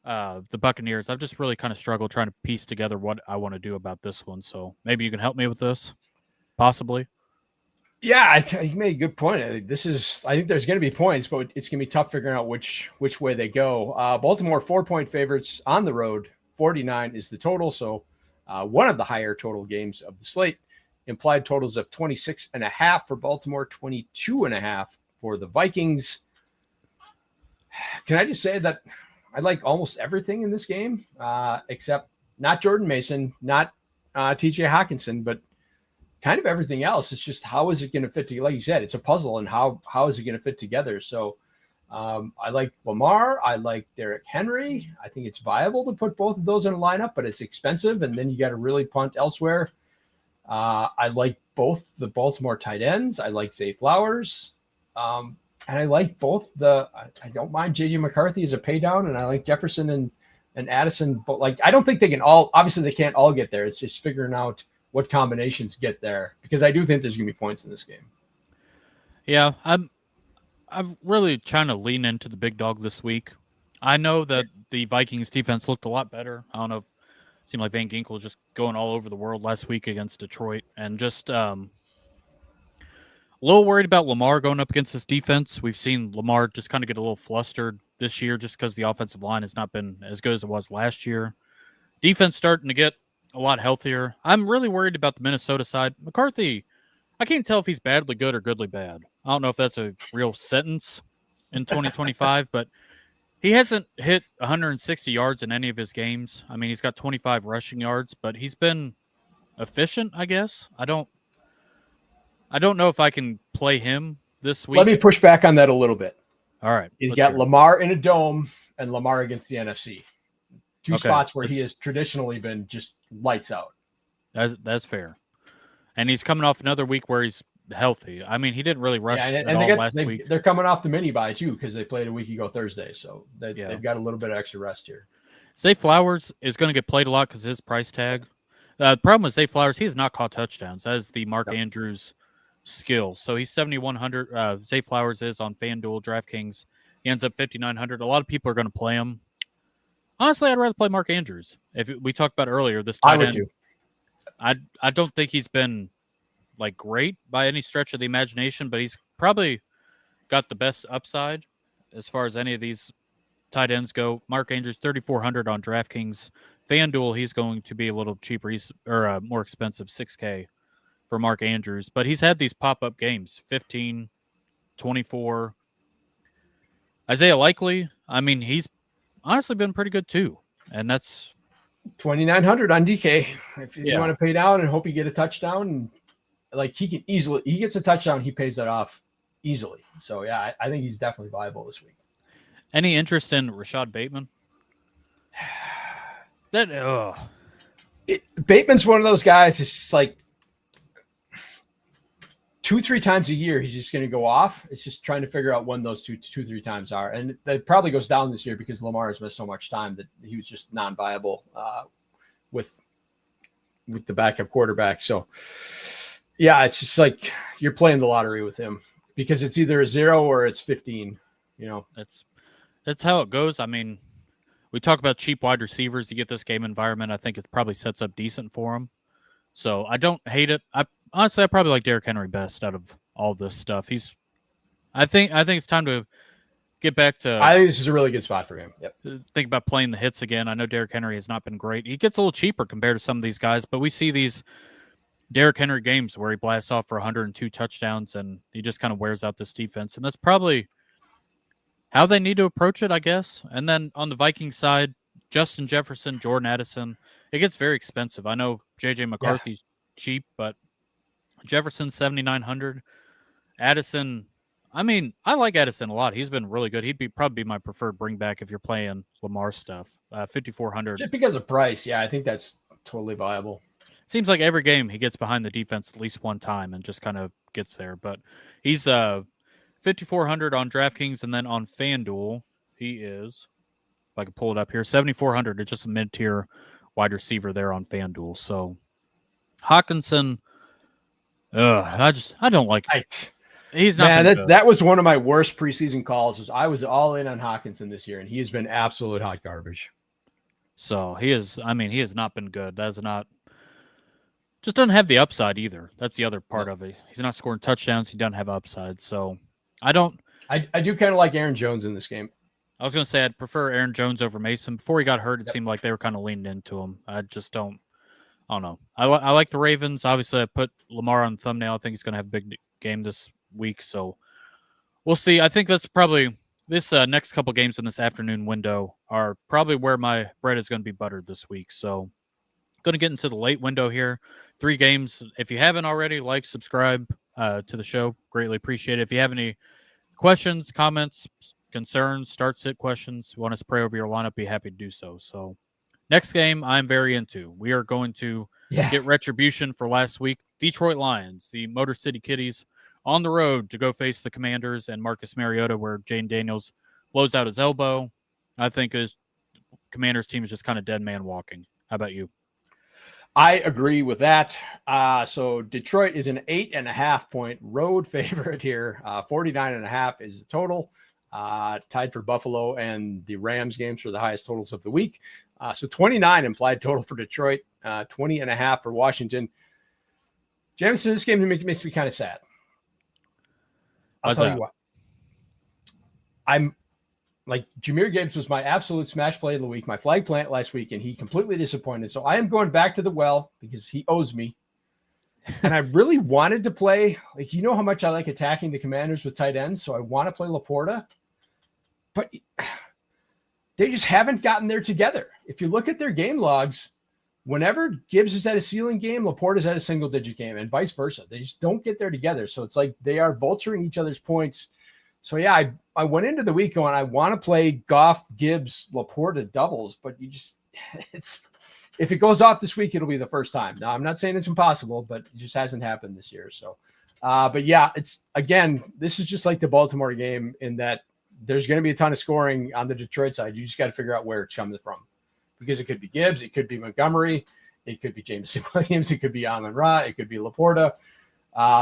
the Buccaneers. I've just really kind of struggled trying to piece together what I want to do about this one. So maybe you can help me with this, possibly. Yeah, you made a good point. I think there's going to be points, but it's going to be tough figuring out which way they go. Baltimore 4-point favorites on the road. 49 is the total. So one of the higher total games of the slate. Implied totals of 26.5 for Baltimore, 22.5 for the Vikings. Can I just say that I like almost everything in this game, except not Jordan Mason, not TJ Hutchison, but kind of everything else. It's just how is it going to fit together? Like you said, it's a puzzle, and how is it going to fit together? So I like Lamar. I like Derrick Henry. I think it's viable to put both of those in a lineup, but it's expensive, and then you got to really punt elsewhere. I like both the Baltimore tight ends. I like Zay Flowers. And I like both I don't mind JJ McCarthy as a pay down, and I like Jefferson and Addison, but like, I don't think they can obviously they can't all get there. It's just figuring out what combinations get there, because I do think there's going to be points in this game. Yeah, I'm really trying to lean into the big dog this week. I know that the Vikings defense looked a lot better. I don't know. It seemed like Van Ginkel was just going all over the world last week against Detroit, and just a little worried about Lamar going up against this defense. We've seen Lamar just kind of get a little flustered this year just because the offensive line has not been as good as it was last year. Defense starting to get a lot healthier. I'm really worried about the Minnesota side. McCarthy, I can't tell if he's badly good or goodly bad. I don't know if that's a real sentence in 2025, but he hasn't hit 160 yards in any of his games. I mean, he's got 25 rushing yards, but he's been efficient, I guess. I don't know if I can play him this week. Let me push back on that a little bit. All right. He's got Lamar in a dome and Lamar against the NFC. Two spots where he has traditionally been just lights out. That's fair. And he's coming off another week where he's healthy. I mean, he didn't really rush last week. They're coming off the mini bye too, because they played a week ago Thursday. So they've got a little bit of extra rest here. Zay Flowers is going to get played a lot because his price tag. The problem with Zay Flowers, he has not caught touchdowns. That is the Mark Andrews skill. So he's 7,100. Zay Flowers is on FanDuel, DraftKings. He ends up 5,900. A lot of people are going to play him. Honestly, I'd rather play Mark Andrews. If we talked about earlier, this tight end, I don't think he's been like great by any stretch of the imagination, but he's probably got the best upside as far as any of these tight ends go. Mark Andrews, 3,400 on DraftKings. FanDuel, he's going to be a little cheaper. He's more expensive, $6K for Mark Andrews, but he's had these pop-up games, 15, 24. Isaiah Likely, I mean, he's honestly been pretty good too, and that's 2,900 on DK. If you want to pay down and hope you get a touchdown, and like he gets a touchdown, he pays that off easily. So yeah, I think he's definitely viable this week. Any interest in Rashad Bateman? Bateman's one of those guys. It's just like 2-3 times a year he's just going to go off. It's just trying to figure out when those 2-3 times are, and that probably goes down this year because Lamar has missed so much time that he was just non-viable with the backup quarterback. So yeah, it's just like you're playing the lottery with him because it's either a 0 or it's 15. You know, that's how it goes. I mean, we talk about cheap wide receivers. You get this game environment, I think it probably sets up decent for him. So I don't hate it. Honestly, I probably like Derrick Henry best out of all this stuff. I think it's time to get back to. I think this is a really good spot for him. Yep. Think about playing the hits again. I know Derrick Henry has not been great. He gets a little cheaper compared to some of these guys, but we see these Derrick Henry games where he blasts off for 102 touchdowns and he just kind of wears out this defense. And that's probably how they need to approach it, I guess. And then on the Vikings side, Justin Jefferson, Jordan Addison, it gets very expensive. I know J.J. McCarthy's cheap, but Jefferson 7,900. Addison, I mean, I like Addison a lot. He's been really good. He'd probably be my preferred bring back if you're playing Lamar stuff. 5,400. Just because of price, yeah, I think that's totally viable. Seems like every game he gets behind the defense at least one time and just kind of gets there. But he's 5,400 on DraftKings, and then on FanDuel he is, if I can pull it up here, 7,400. It's just a mid-tier wide receiver there on FanDuel. So Hutchison, I don't like it. He's not. Man, that was one of my worst preseason calls. I was all in on Hutchison this year, and he's been absolute hot garbage. So he is. I mean, he has not been good. That's not. Just doesn't have the upside either. That's the other part of it. He's not scoring touchdowns. He doesn't have upside. So I don't. I do kind of like Aaron Jones in this game. I was going to say I'd prefer Aaron Jones over Mason. Before he got hurt, it seemed like they were kind of leaning into him. I just don't. I don't know. I like the Ravens. Obviously, I put Lamar on the thumbnail. I think he's going to have a big game this week. So we'll see. I think that's probably this next couple games in this afternoon window are probably where my bread is going to be buttered this week. So going to get into the late window here. 3 games. If you haven't already, like, subscribe to the show. Greatly appreciate it. If you have any questions, comments, concerns, start sit questions, you want us to pray over your lineup, be happy to do so. So next game I'm very into. We are going to get retribution for last week. Detroit Lions, the Motor City Kitties, on the road to go face the Commanders and Marcus Mariota, where Jane Daniels blows out his elbow. I think his Commanders team is just kind of dead man walking. How about you? I agree with that. So Detroit is an 8.5-point road favorite here. 49.5 is the total. Tied for Buffalo and the Rams games for the highest totals of the week. So 29 implied total for Detroit, 20.5 for Washington. Jameson, this game makes me kind of sad. I'll tell you what. I'm like, Jahmyr Gibbs was my absolute smash play of the week, my flag plant last week, and he completely disappointed. So I am going back to the well because he owes me. And I really wanted to play, like, you know how much I like attacking the Commanders with tight ends. So I want to play Laporta, but they just haven't gotten there together. If you look at their game logs, whenever Gibbs is at a ceiling game, Laporta's at a single digit game, and vice versa. They just don't get there together. So it's like they are vulturing each other's points. So yeah, I went into the week going, I want to play Goff, Gibbs, Laporta doubles, but if it goes off this week, it'll be the first time. Now, I'm not saying it's impossible, but it just hasn't happened this year. So, but yeah, this is just like the Baltimore game in that there's going to be a ton of scoring on the Detroit side. You just got to figure out where it's coming from, because it could be Gibbs, it could be Montgomery, it could be Jameson Williams, it could be Amon-Ra, it could be Laporta.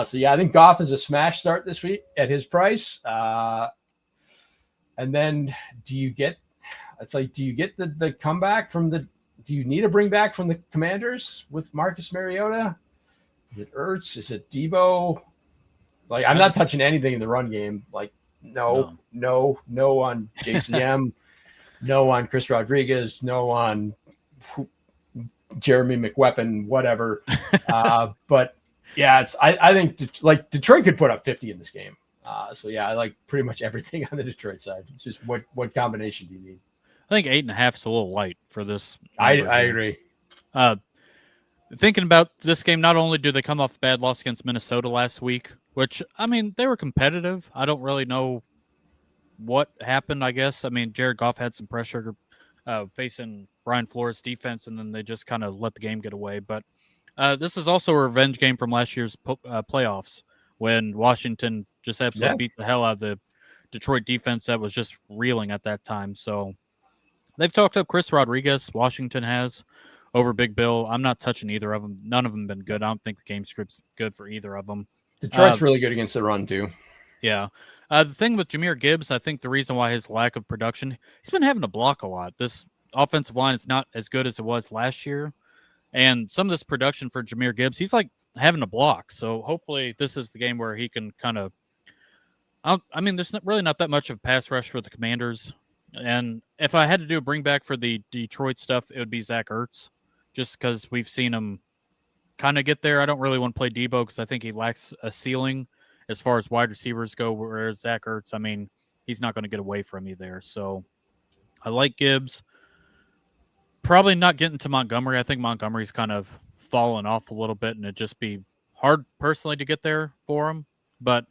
So yeah, I think Goff is a smash start this week at his price. And then do you get the comeback from do you need a bring back from the Commanders with Marcus Mariota? Is it Ertz? Is it Debo? Like, I'm not touching anything in the run game. Like, no on JCM, no on Chris Rodriguez, no on Jeremy McWeapon, whatever. But yeah, I think Detroit could put up 50 in this game. So yeah, I like pretty much everything on the Detroit side. It's just what combination do you need? I think 8.5 is a little light for this. I agree. Thinking about this game, not only do they come off a bad loss against Minnesota last week, which, I mean, they were competitive. I don't really know what happened, I guess. I mean, Jared Goff had some pressure facing Brian Flores' defense, and then they just kind of let the game get away. But this is also a revenge game from last year's playoffs when Washington just absolutely beat the hell out of the Detroit defense that was just reeling at that time. So they've talked up Chris Rodriguez. Washington has over Big Bill. I'm not touching either of them. None of them been good. I don't think the game script's good for either of them. Detroit's really good against the run too. Yeah. The thing with Jahmyr Gibbs, I think the reason why his lack of production, he's been having to block a lot. This offensive line is not as good as it was last year. And some of this production for Jahmyr Gibbs, he's like having to block. So hopefully this is the game where he can kind of, I mean, there's really not that much of pass rush for the Commanders. And if I had to do a bring back for the Detroit stuff, it would be Zach Ertz, just because we've seen him kind of get there. I don't really want to play Debo because I think he lacks a ceiling as far as wide receivers go, whereas Zach Ertz, I mean, he's not going to get away from me there. So I like Gibbs. Probably not getting to Montgomery. I think Montgomery's kind of fallen off a little bit, and it'd just be hard personally to get there for him. But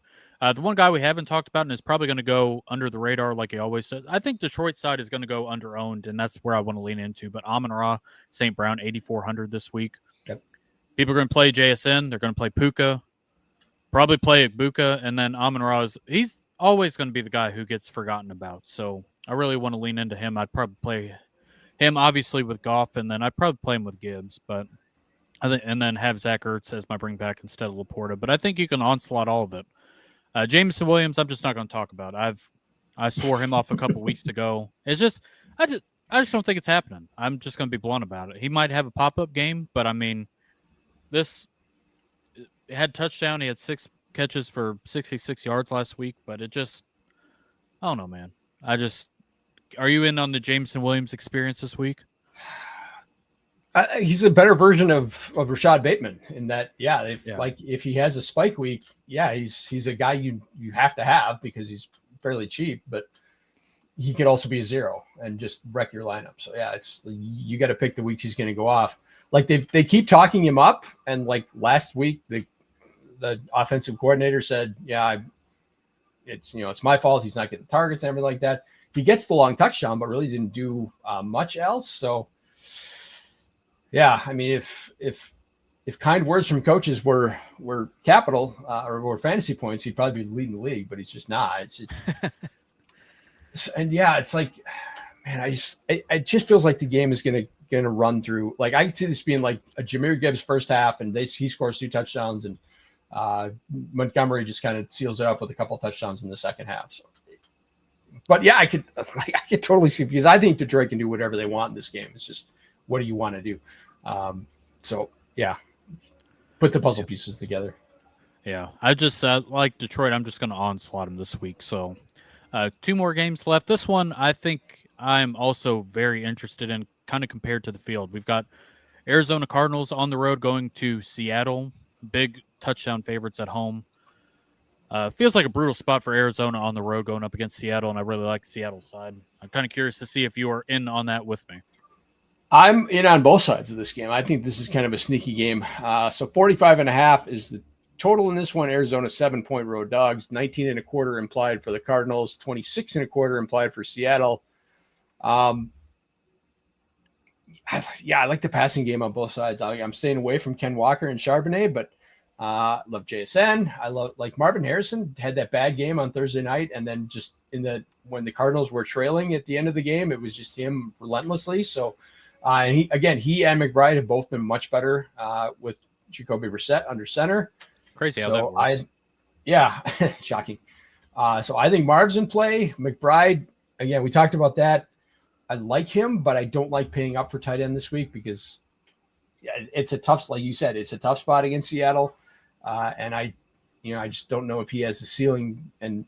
the one guy we haven't talked about and is probably going to go under the radar like he always does. I think Detroit side is going to go under owned, and that's where I want to lean into. But Amon-Ra, St. Brown, 8,400 this week. Yep. People are going to play JSN. They're going to play Puka, probably play Ibuka, and then Amon-Ra he's always going to be the guy who gets forgotten about. So I really want to lean into him. I'd probably play him obviously with Goff, and then I'd probably play him with Gibbs, but I think, and then have Zach Ertz as my bring back instead of Laporta. But I think you can onslaught all of it. Jameson Williams, I'm just not going to talk about. I swore him off a couple weeks ago. It's just I just don't think it's happening. I'm just going to be blunt about it. He might have a pop-up game, but I mean, this had touchdown. He had 6 catches for 66 yards last week, but it just, I don't know, man. Are you in on the Jameson Williams experience this week? He's a better version of Rashad Bateman in that, if he has a spike week, he's a guy you have to have because he's fairly cheap, but he could also be a zero and just wreck your lineup. So you got to pick the weeks he's going to go off. Like they keep talking him up, and like last week the offensive coordinator said, it's my fault he's not getting targets and everything like that. He gets the long touchdown, but really didn't do much else. So. Yeah, I mean, if kind words from coaches were capital or were fantasy points, he'd probably be leading the league, but he's just not. It's just, it's like, man, it just feels like the game is gonna run through. Like I could see this being like a Jahmyr Gibbs first half, and he scores 2 touchdowns, and Montgomery just kind of seals it up with a couple touchdowns in the second half. So, but yeah, I could totally see, because I think Detroit can do whatever they want in this game. It's just, what do you want to do? Put the puzzle pieces together. Yeah, I just like Detroit. I'm just going to onslaught them this week. So 2 more games left. This one, I think I'm also very interested in, kind of compared to the field. We've got Arizona Cardinals on the road going to Seattle. Big touchdown favorites at home. Feels like a brutal spot for Arizona on the road going up against Seattle, and I really like Seattle's side. I'm kind of curious to see if you are in on that with me. I'm in on both sides of this game. I think this is kind of a sneaky game. So 45.5 is the total in this one. Arizona 7-point road dogs, 19.25 implied for the Cardinals, 26.25 implied for Seattle. I like the passing game on both sides. I'm staying away from Ken Walker and Charbonnet, but love JSN. I like Marvin Harrison had that bad game on Thursday night, and then just when the Cardinals were trailing at the end of the game, it was just him relentlessly. So. And he and McBride have both been much better with Jacoby Brissett under center. Crazy how that works. Shocking. So I think Marv's in play. McBride, again, we talked about that. I like him, but I don't like paying up for tight end this week because it's a tough, like you said, it's a tough spot against Seattle. And I just don't know if he has the ceiling, and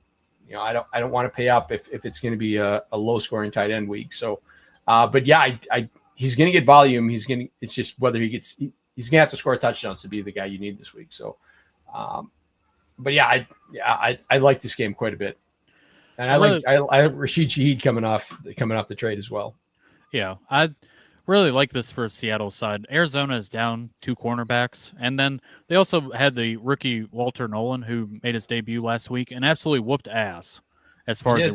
I don't want to pay up if it's going to be a low scoring tight end week. So, he's going to get volume. It's just whether he's going to have to score touchdowns to be the guy you need this week. So, I like this game quite a bit. And I like Rashid Shaheed coming off the trade as well. Yeah. I really like this for Seattle side. Arizona is down 2 cornerbacks. And then they also had the rookie Walter Nolan, who made his debut last week and absolutely whooped ass as far as the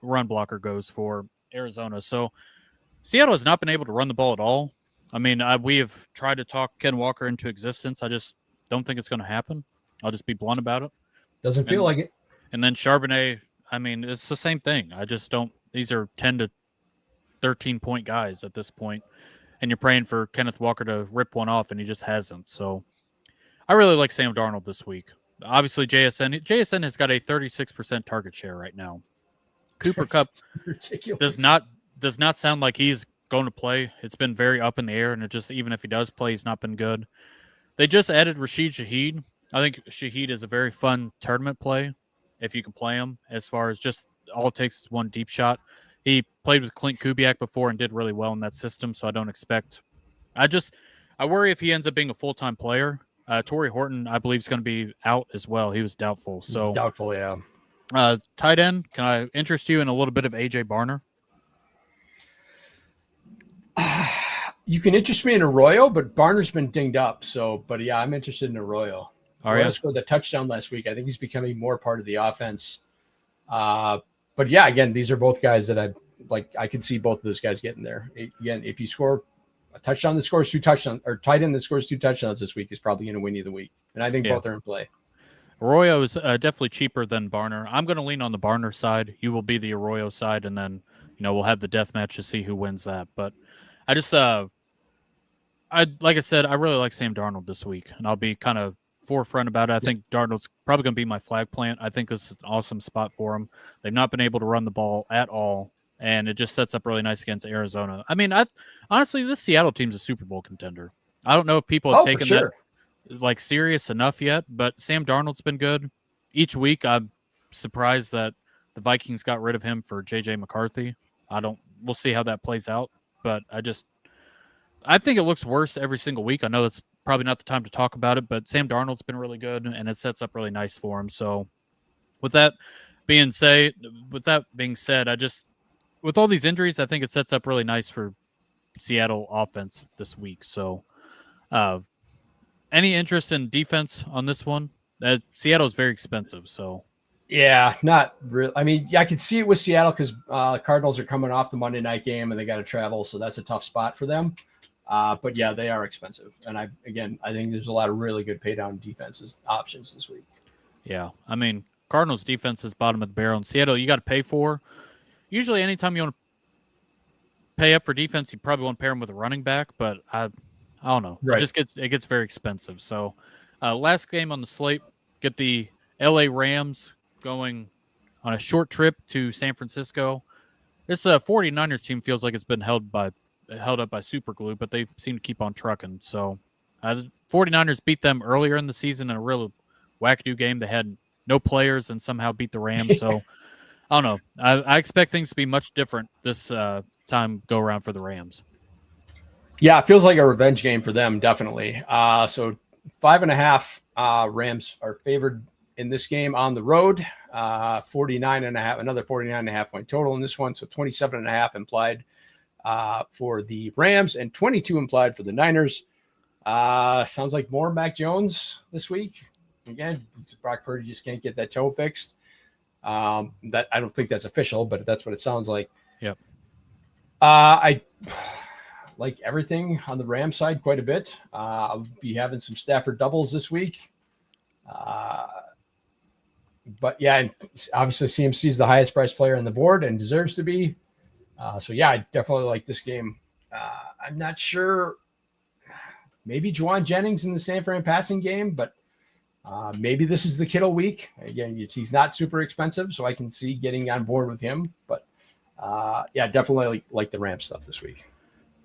run blocker goes for Arizona. So, Seattle has not been able to run the ball at all. I mean, we have tried to talk Ken Walker into existence. I just don't think it's going to happen. I'll just be blunt about it. Doesn't feel like it. And then Charbonnet, I mean, it's the same thing. I just don't. These are 10 to 13-point guys at this point, and you're praying for Kenneth Walker to rip one off, and he just hasn't. So I really like Sam Darnold this week. Obviously, JSN has got a 36% target share right now. Cooper Kupp ridiculous. does not sound like he's going to play. It's been very up in the air, and it just, even if he does play, he's not been good. They just added Rashid Shaheed. I think Shaheed is a very fun tournament play. if you can play him, as far as just all it takes is one deep shot. He played with Clint Kubiak before and did really well in that system, so I don't expect – I worry if he ends up being a full-time player. Torrey Horton, I believe, is going to be out as well. He was doubtful. So doubtful, yeah. Tight end, can I interest you in a little bit of A.J. Barner? You can interest me in Arroyo, but Barner's been dinged up. But yeah, I'm interested in Arroyo. Arroyo scored the touchdown last week. I think he's becoming more part of the offense. But yeah, again, these are both guys that I could see both of those guys getting there. Again, if you score a touchdown that scores 2 touchdowns, or tight end that scores 2 touchdowns this week is probably going to win you the week. And I think both are in play. Arroyo is definitely cheaper than Barner. I'm going to lean on the Barner side. You will be the Arroyo side, and then we'll have the death match to see who wins that. But I just like I said, I really like Sam Darnold this week, and I'll be kind of forefront about it. I think Darnold's probably going to be my flag plant. I think this is an awesome spot for him. They've not been able to run the ball at all, and it just sets up really nice against Arizona. I mean, honestly, this Seattle team's a Super Bowl contender. I don't know if people have taken that serious enough yet, but Sam Darnold's been good. Each week, I'm surprised that the Vikings got rid of him for J.J. McCarthy. We'll see how that plays out, but I think it looks worse every single week. I know that's probably not the time to talk about it, but Sam Darnold's been really good, and it sets up really nice for him. So with that being said, with all these injuries, I think it sets up really nice for Seattle offense this week. So any interest in defense on this one? Seattle's very expensive, so. Yeah, not really. I mean, I could see it with Seattle because Cardinals are coming off the Monday night game and they got to travel, so that's a tough spot for them. But yeah, they are expensive. And I think there's a lot of really good pay down defenses options this week. Yeah. I mean, Cardinals defense is bottom of the barrel. In Seattle, you got to pay for. Usually anytime you want to pay up for defense, you probably want to pair them with a running back, but I don't know. Right. It gets very expensive. So last game on the slate, get the LA Rams going on a short trip to San Francisco. This 49ers team feels like it's been held up by super glue, but they seem to keep on trucking. So the 49ers beat them earlier in the season in a real wackadoo game. They had no players and somehow beat the Rams. So I don't know. I expect things to be much different this time go around for the Rams. Yeah, it feels like a revenge game for them, definitely. So 5.5 Rams are favored in this game on the road. 49.5, another 49.5 point total in this one. So 27.5 implied for the Rams and 22 implied for the Niners. Sounds like more Mac Jones this week. Again, Brock Purdy just can't get that toe fixed. That I don't think that's official, but that's what it sounds like. Yep. I like everything on the Rams side quite a bit. I'll be having some Stafford doubles this week. But yeah, obviously CMC is the highest priced player on the board and deserves to be. So yeah, I definitely like this game. I'm not sure. Maybe Juwan Jennings in the San Fran passing game, but maybe this is the Kittle week. Again, he's not super expensive, so I can see getting on board with him. But yeah, definitely like the Rams stuff this week.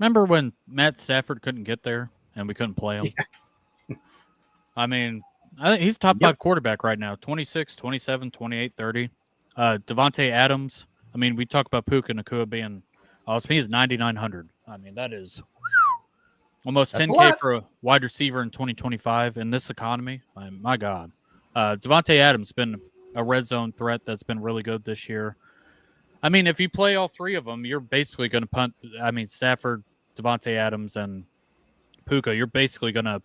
Remember when Matt Stafford couldn't get there and we couldn't play him? Yeah. I mean, I think he's top 5 quarterback right now. 26, 27, 28, 30. Devontae Adams. I mean, we talk about Puka Nacua being he's 9,900. I mean, that is almost $10K for a wide receiver in 2025 in this economy. My God. Devontae Adams been a red zone threat that's been really good this year. I mean, if you play all 3 of them, you're basically going to punt. I mean, Stafford, Devontae Adams, and Puka, you're basically going to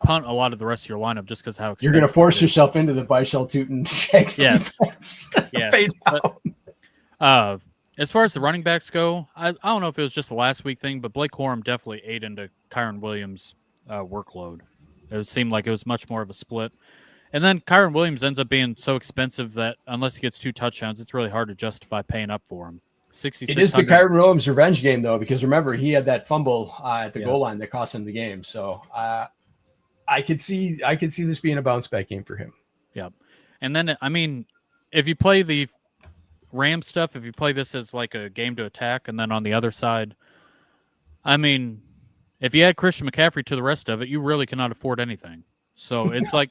punt a lot of the rest of your lineup just because how expensive you're going to force yourself into the Byshell Tootin Jags defense. Yes. But, as far as the running backs go, I don't know if it was just a last week thing, but Blake Corum definitely ate into Kyron Williams' workload. It seemed like it was much more of a split. And then Kyron Williams ends up being so expensive that unless he gets 2 touchdowns, it's really hard to justify paying up for him. It is the Kyron Williams revenge game, though, because remember, he had that fumble at the goal line that cost him the game. So I could see this being a bounce back game for him. Yep. And then, I mean, if you play the Ram stuff, if you play this as like a game to attack, and then on the other side, I mean, if you add Christian McCaffrey to the rest of it, you really cannot afford anything. So it's like,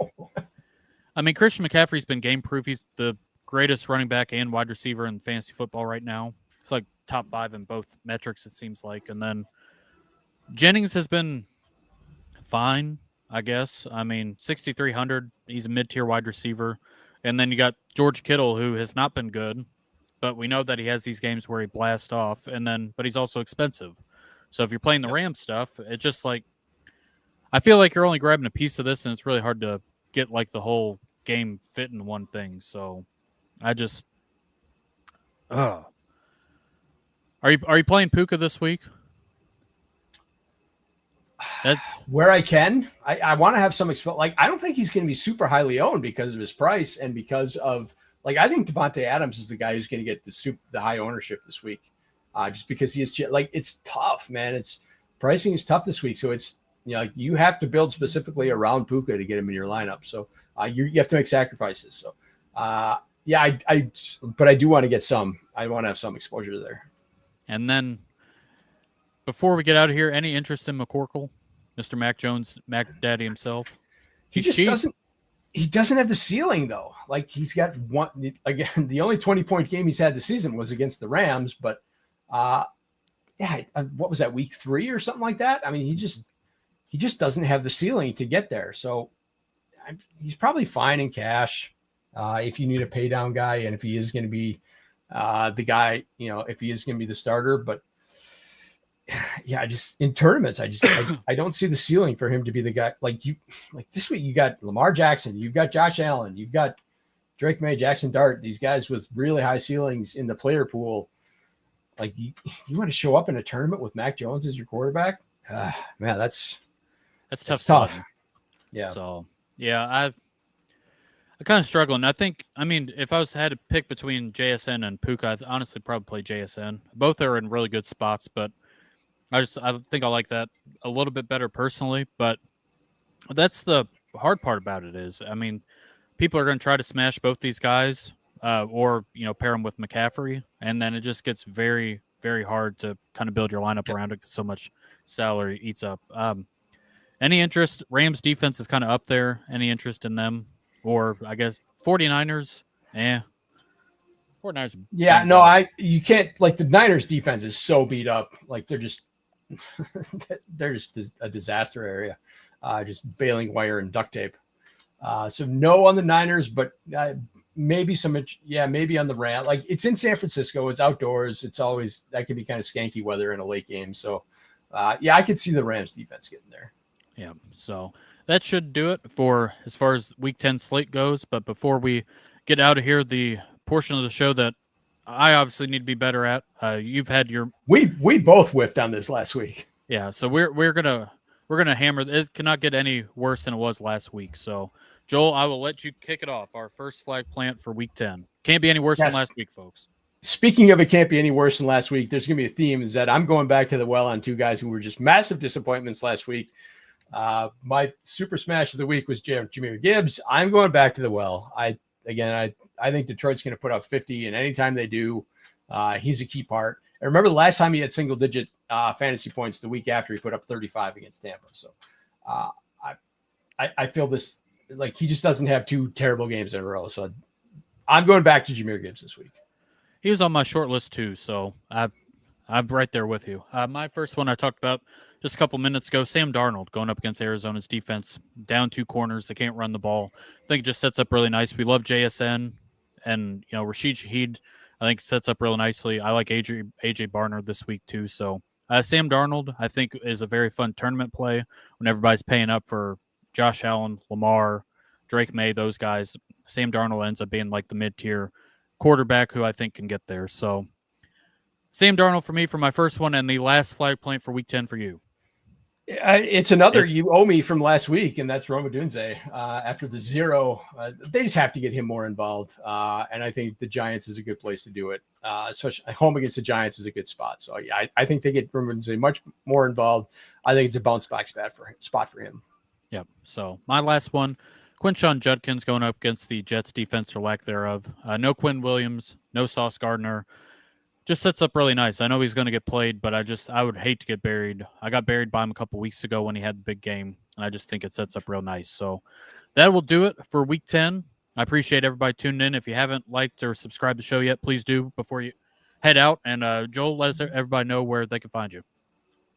I mean, Christian McCaffrey's been game proof. He's the greatest running back and wide receiver in fantasy football right now. It's like top 5 in both metrics, it seems like. And then Jennings has been fine, I guess. I mean, 6,300. He's a mid-tier wide receiver. And then you got George Kittle, who has not been good, but we know that he has these games where he blasts off. But he's also expensive. So if you're playing the Rams stuff, it's just like, I feel like you're only grabbing a piece of this, and it's really hard to get like the whole game fit in one thing. So I just, are you playing Puka this week? That's where I can. I want to have some I don't think he's going to be super highly owned because of his price and because of I think Devontae Adams is the guy who's going to get the high ownership this week, just because he is it's tough, man. Pricing is tough this week, so it's you have to build specifically around Puka to get him in your lineup. So you have to make sacrifices. So but I do want to get some. I want to have some exposure there. And then before we get out of here, any interest in McCorkle, Mr. Mac Jones, Mac Daddy himself? He just doesn't. He doesn't have the ceiling though. He's got one again. The only 20-point game he's had this season was against the Rams, but what was that, week 3 or something like that? I mean, he just doesn't have the ceiling to get there. So he's probably fine in cash if you need a pay down guy, and if he is going to be the guy, if he is going to be the starter. But just in tournaments, I don't see the ceiling for him to be the guy. This week, you got Lamar Jackson, you've got Josh Allen, you've got Drake May, Jackson Dart, these guys with really high ceilings in the player pool. You want to show up in a tournament with Mac Jones as your quarterback? Man, that's tough. Yeah. So I kind of struggle. And I mean, if I had to pick between JSN and Puka, I'd honestly probably play JSN. Both are in really good spots, but I think I like that a little bit better personally. But that's the hard part about it is, I mean, people are going to try to smash both these guys or pair them with McCaffrey. And then it just gets very, very hard to kind of build your lineup around it because so much salary eats up. Any interest? Rams defense is kind of up there. Any interest in them? Or I guess 49ers? 49ers. Yeah, no, you can't, the Niners defense is so beat up. They're just a disaster area, just baling wire and duct tape. So no on the Niners, but maybe maybe on the Rams. It's in San Francisco, it's outdoors. It's always, that can be kind of skanky weather in a late game. So I could see the Rams defense getting there. Yeah. So that should do it for as far as week 10 slate goes. But before we get out of here, the portion of the show that I obviously need to be better at, you've had your, we both whiffed on this last week. Yeah. So we're going to hammer. It cannot get any worse than it was last week. So Joel, I will let you kick it off. Our first flag plant for week 10. Can't be any worse than last week, folks. Speaking of it can't be any worse than last week, there's going to be a theme, is that I'm going back to the well on two guys who were just massive disappointments last week. My super smash of the week was Jahmyr Gibbs. I'm going back to the well. I think Detroit's going to put up 50, and anytime they do, he's a key part. And remember the last time he had single digit fantasy points, the week after he put up 35 against Tampa. So I feel this, he just doesn't have 2 terrible games in a row. So I'm going back to Jahmyr Gibbs this week. He was on my short list too, so I'm right there with you. My first one I talked about just a couple minutes ago, Sam Darnold going up against Arizona's defense, down 2 corners. They can't run the ball. I think it just sets up really nice. We love JSN and Rashid Shaheed. I think sets up really nicely. I like AJ Barnard this week too. So Sam Darnold, I think, is a very fun tournament play when everybody's paying up for Josh Allen, Lamar, Drake May, those guys. Sam Darnold ends up being the mid-tier quarterback who I think can get there. So Sam Darnold for me for my first one, and the last flag plant for week 10 for you. It's another you owe me from last week, and that's Roma Dunze. After the 0, they just have to get him more involved. And I think the Giants is a good place to do it. Especially home against the Giants is a good spot. So I think they get Roma Dunze much more involved. I think it's a bounce back spot for him. Yep. So my last one, Quinshon Judkins going up against the Jets defense or lack thereof. No Quinn Williams, no Sauce Gardner. Just sets up really nice. I know he's going to get played, but I would hate to get buried. I got buried by him a couple weeks ago when he had the big game. and I just think it sets up real nice. So that will do it for week 10. I appreciate everybody tuning in. If you haven't liked or subscribed to the show yet, please do before you head out. And Joel, let everybody know where they can find you.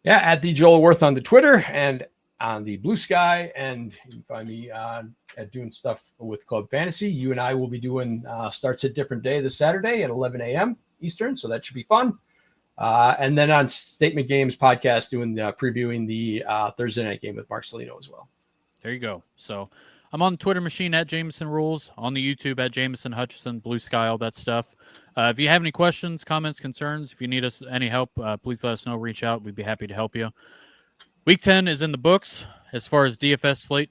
Yeah, at the Joel Wirth on the Twitter and on the Bluesky, and you can find me at doing stuff with Club Fantasy. You and I will be doing starts a different day this Saturday at 11 a.m. Eastern, so that should be fun. And then on Statement Games podcast, doing previewing the Thursday night game with Mark Salino as well. There you go. So I'm on the Twitter machine at Jameson Rules, on the YouTube at Jameson, Hutchison, Bluesky, all that stuff. If you have any questions, comments, concerns, if you need us any help, please let us know. Reach out. We'd be happy to help you. Week 10 is in the books as far as DFS slate,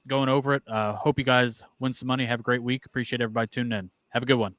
going over it. Hope you guys win some money. Have a great week. Appreciate everybody tuning in. Have a good one.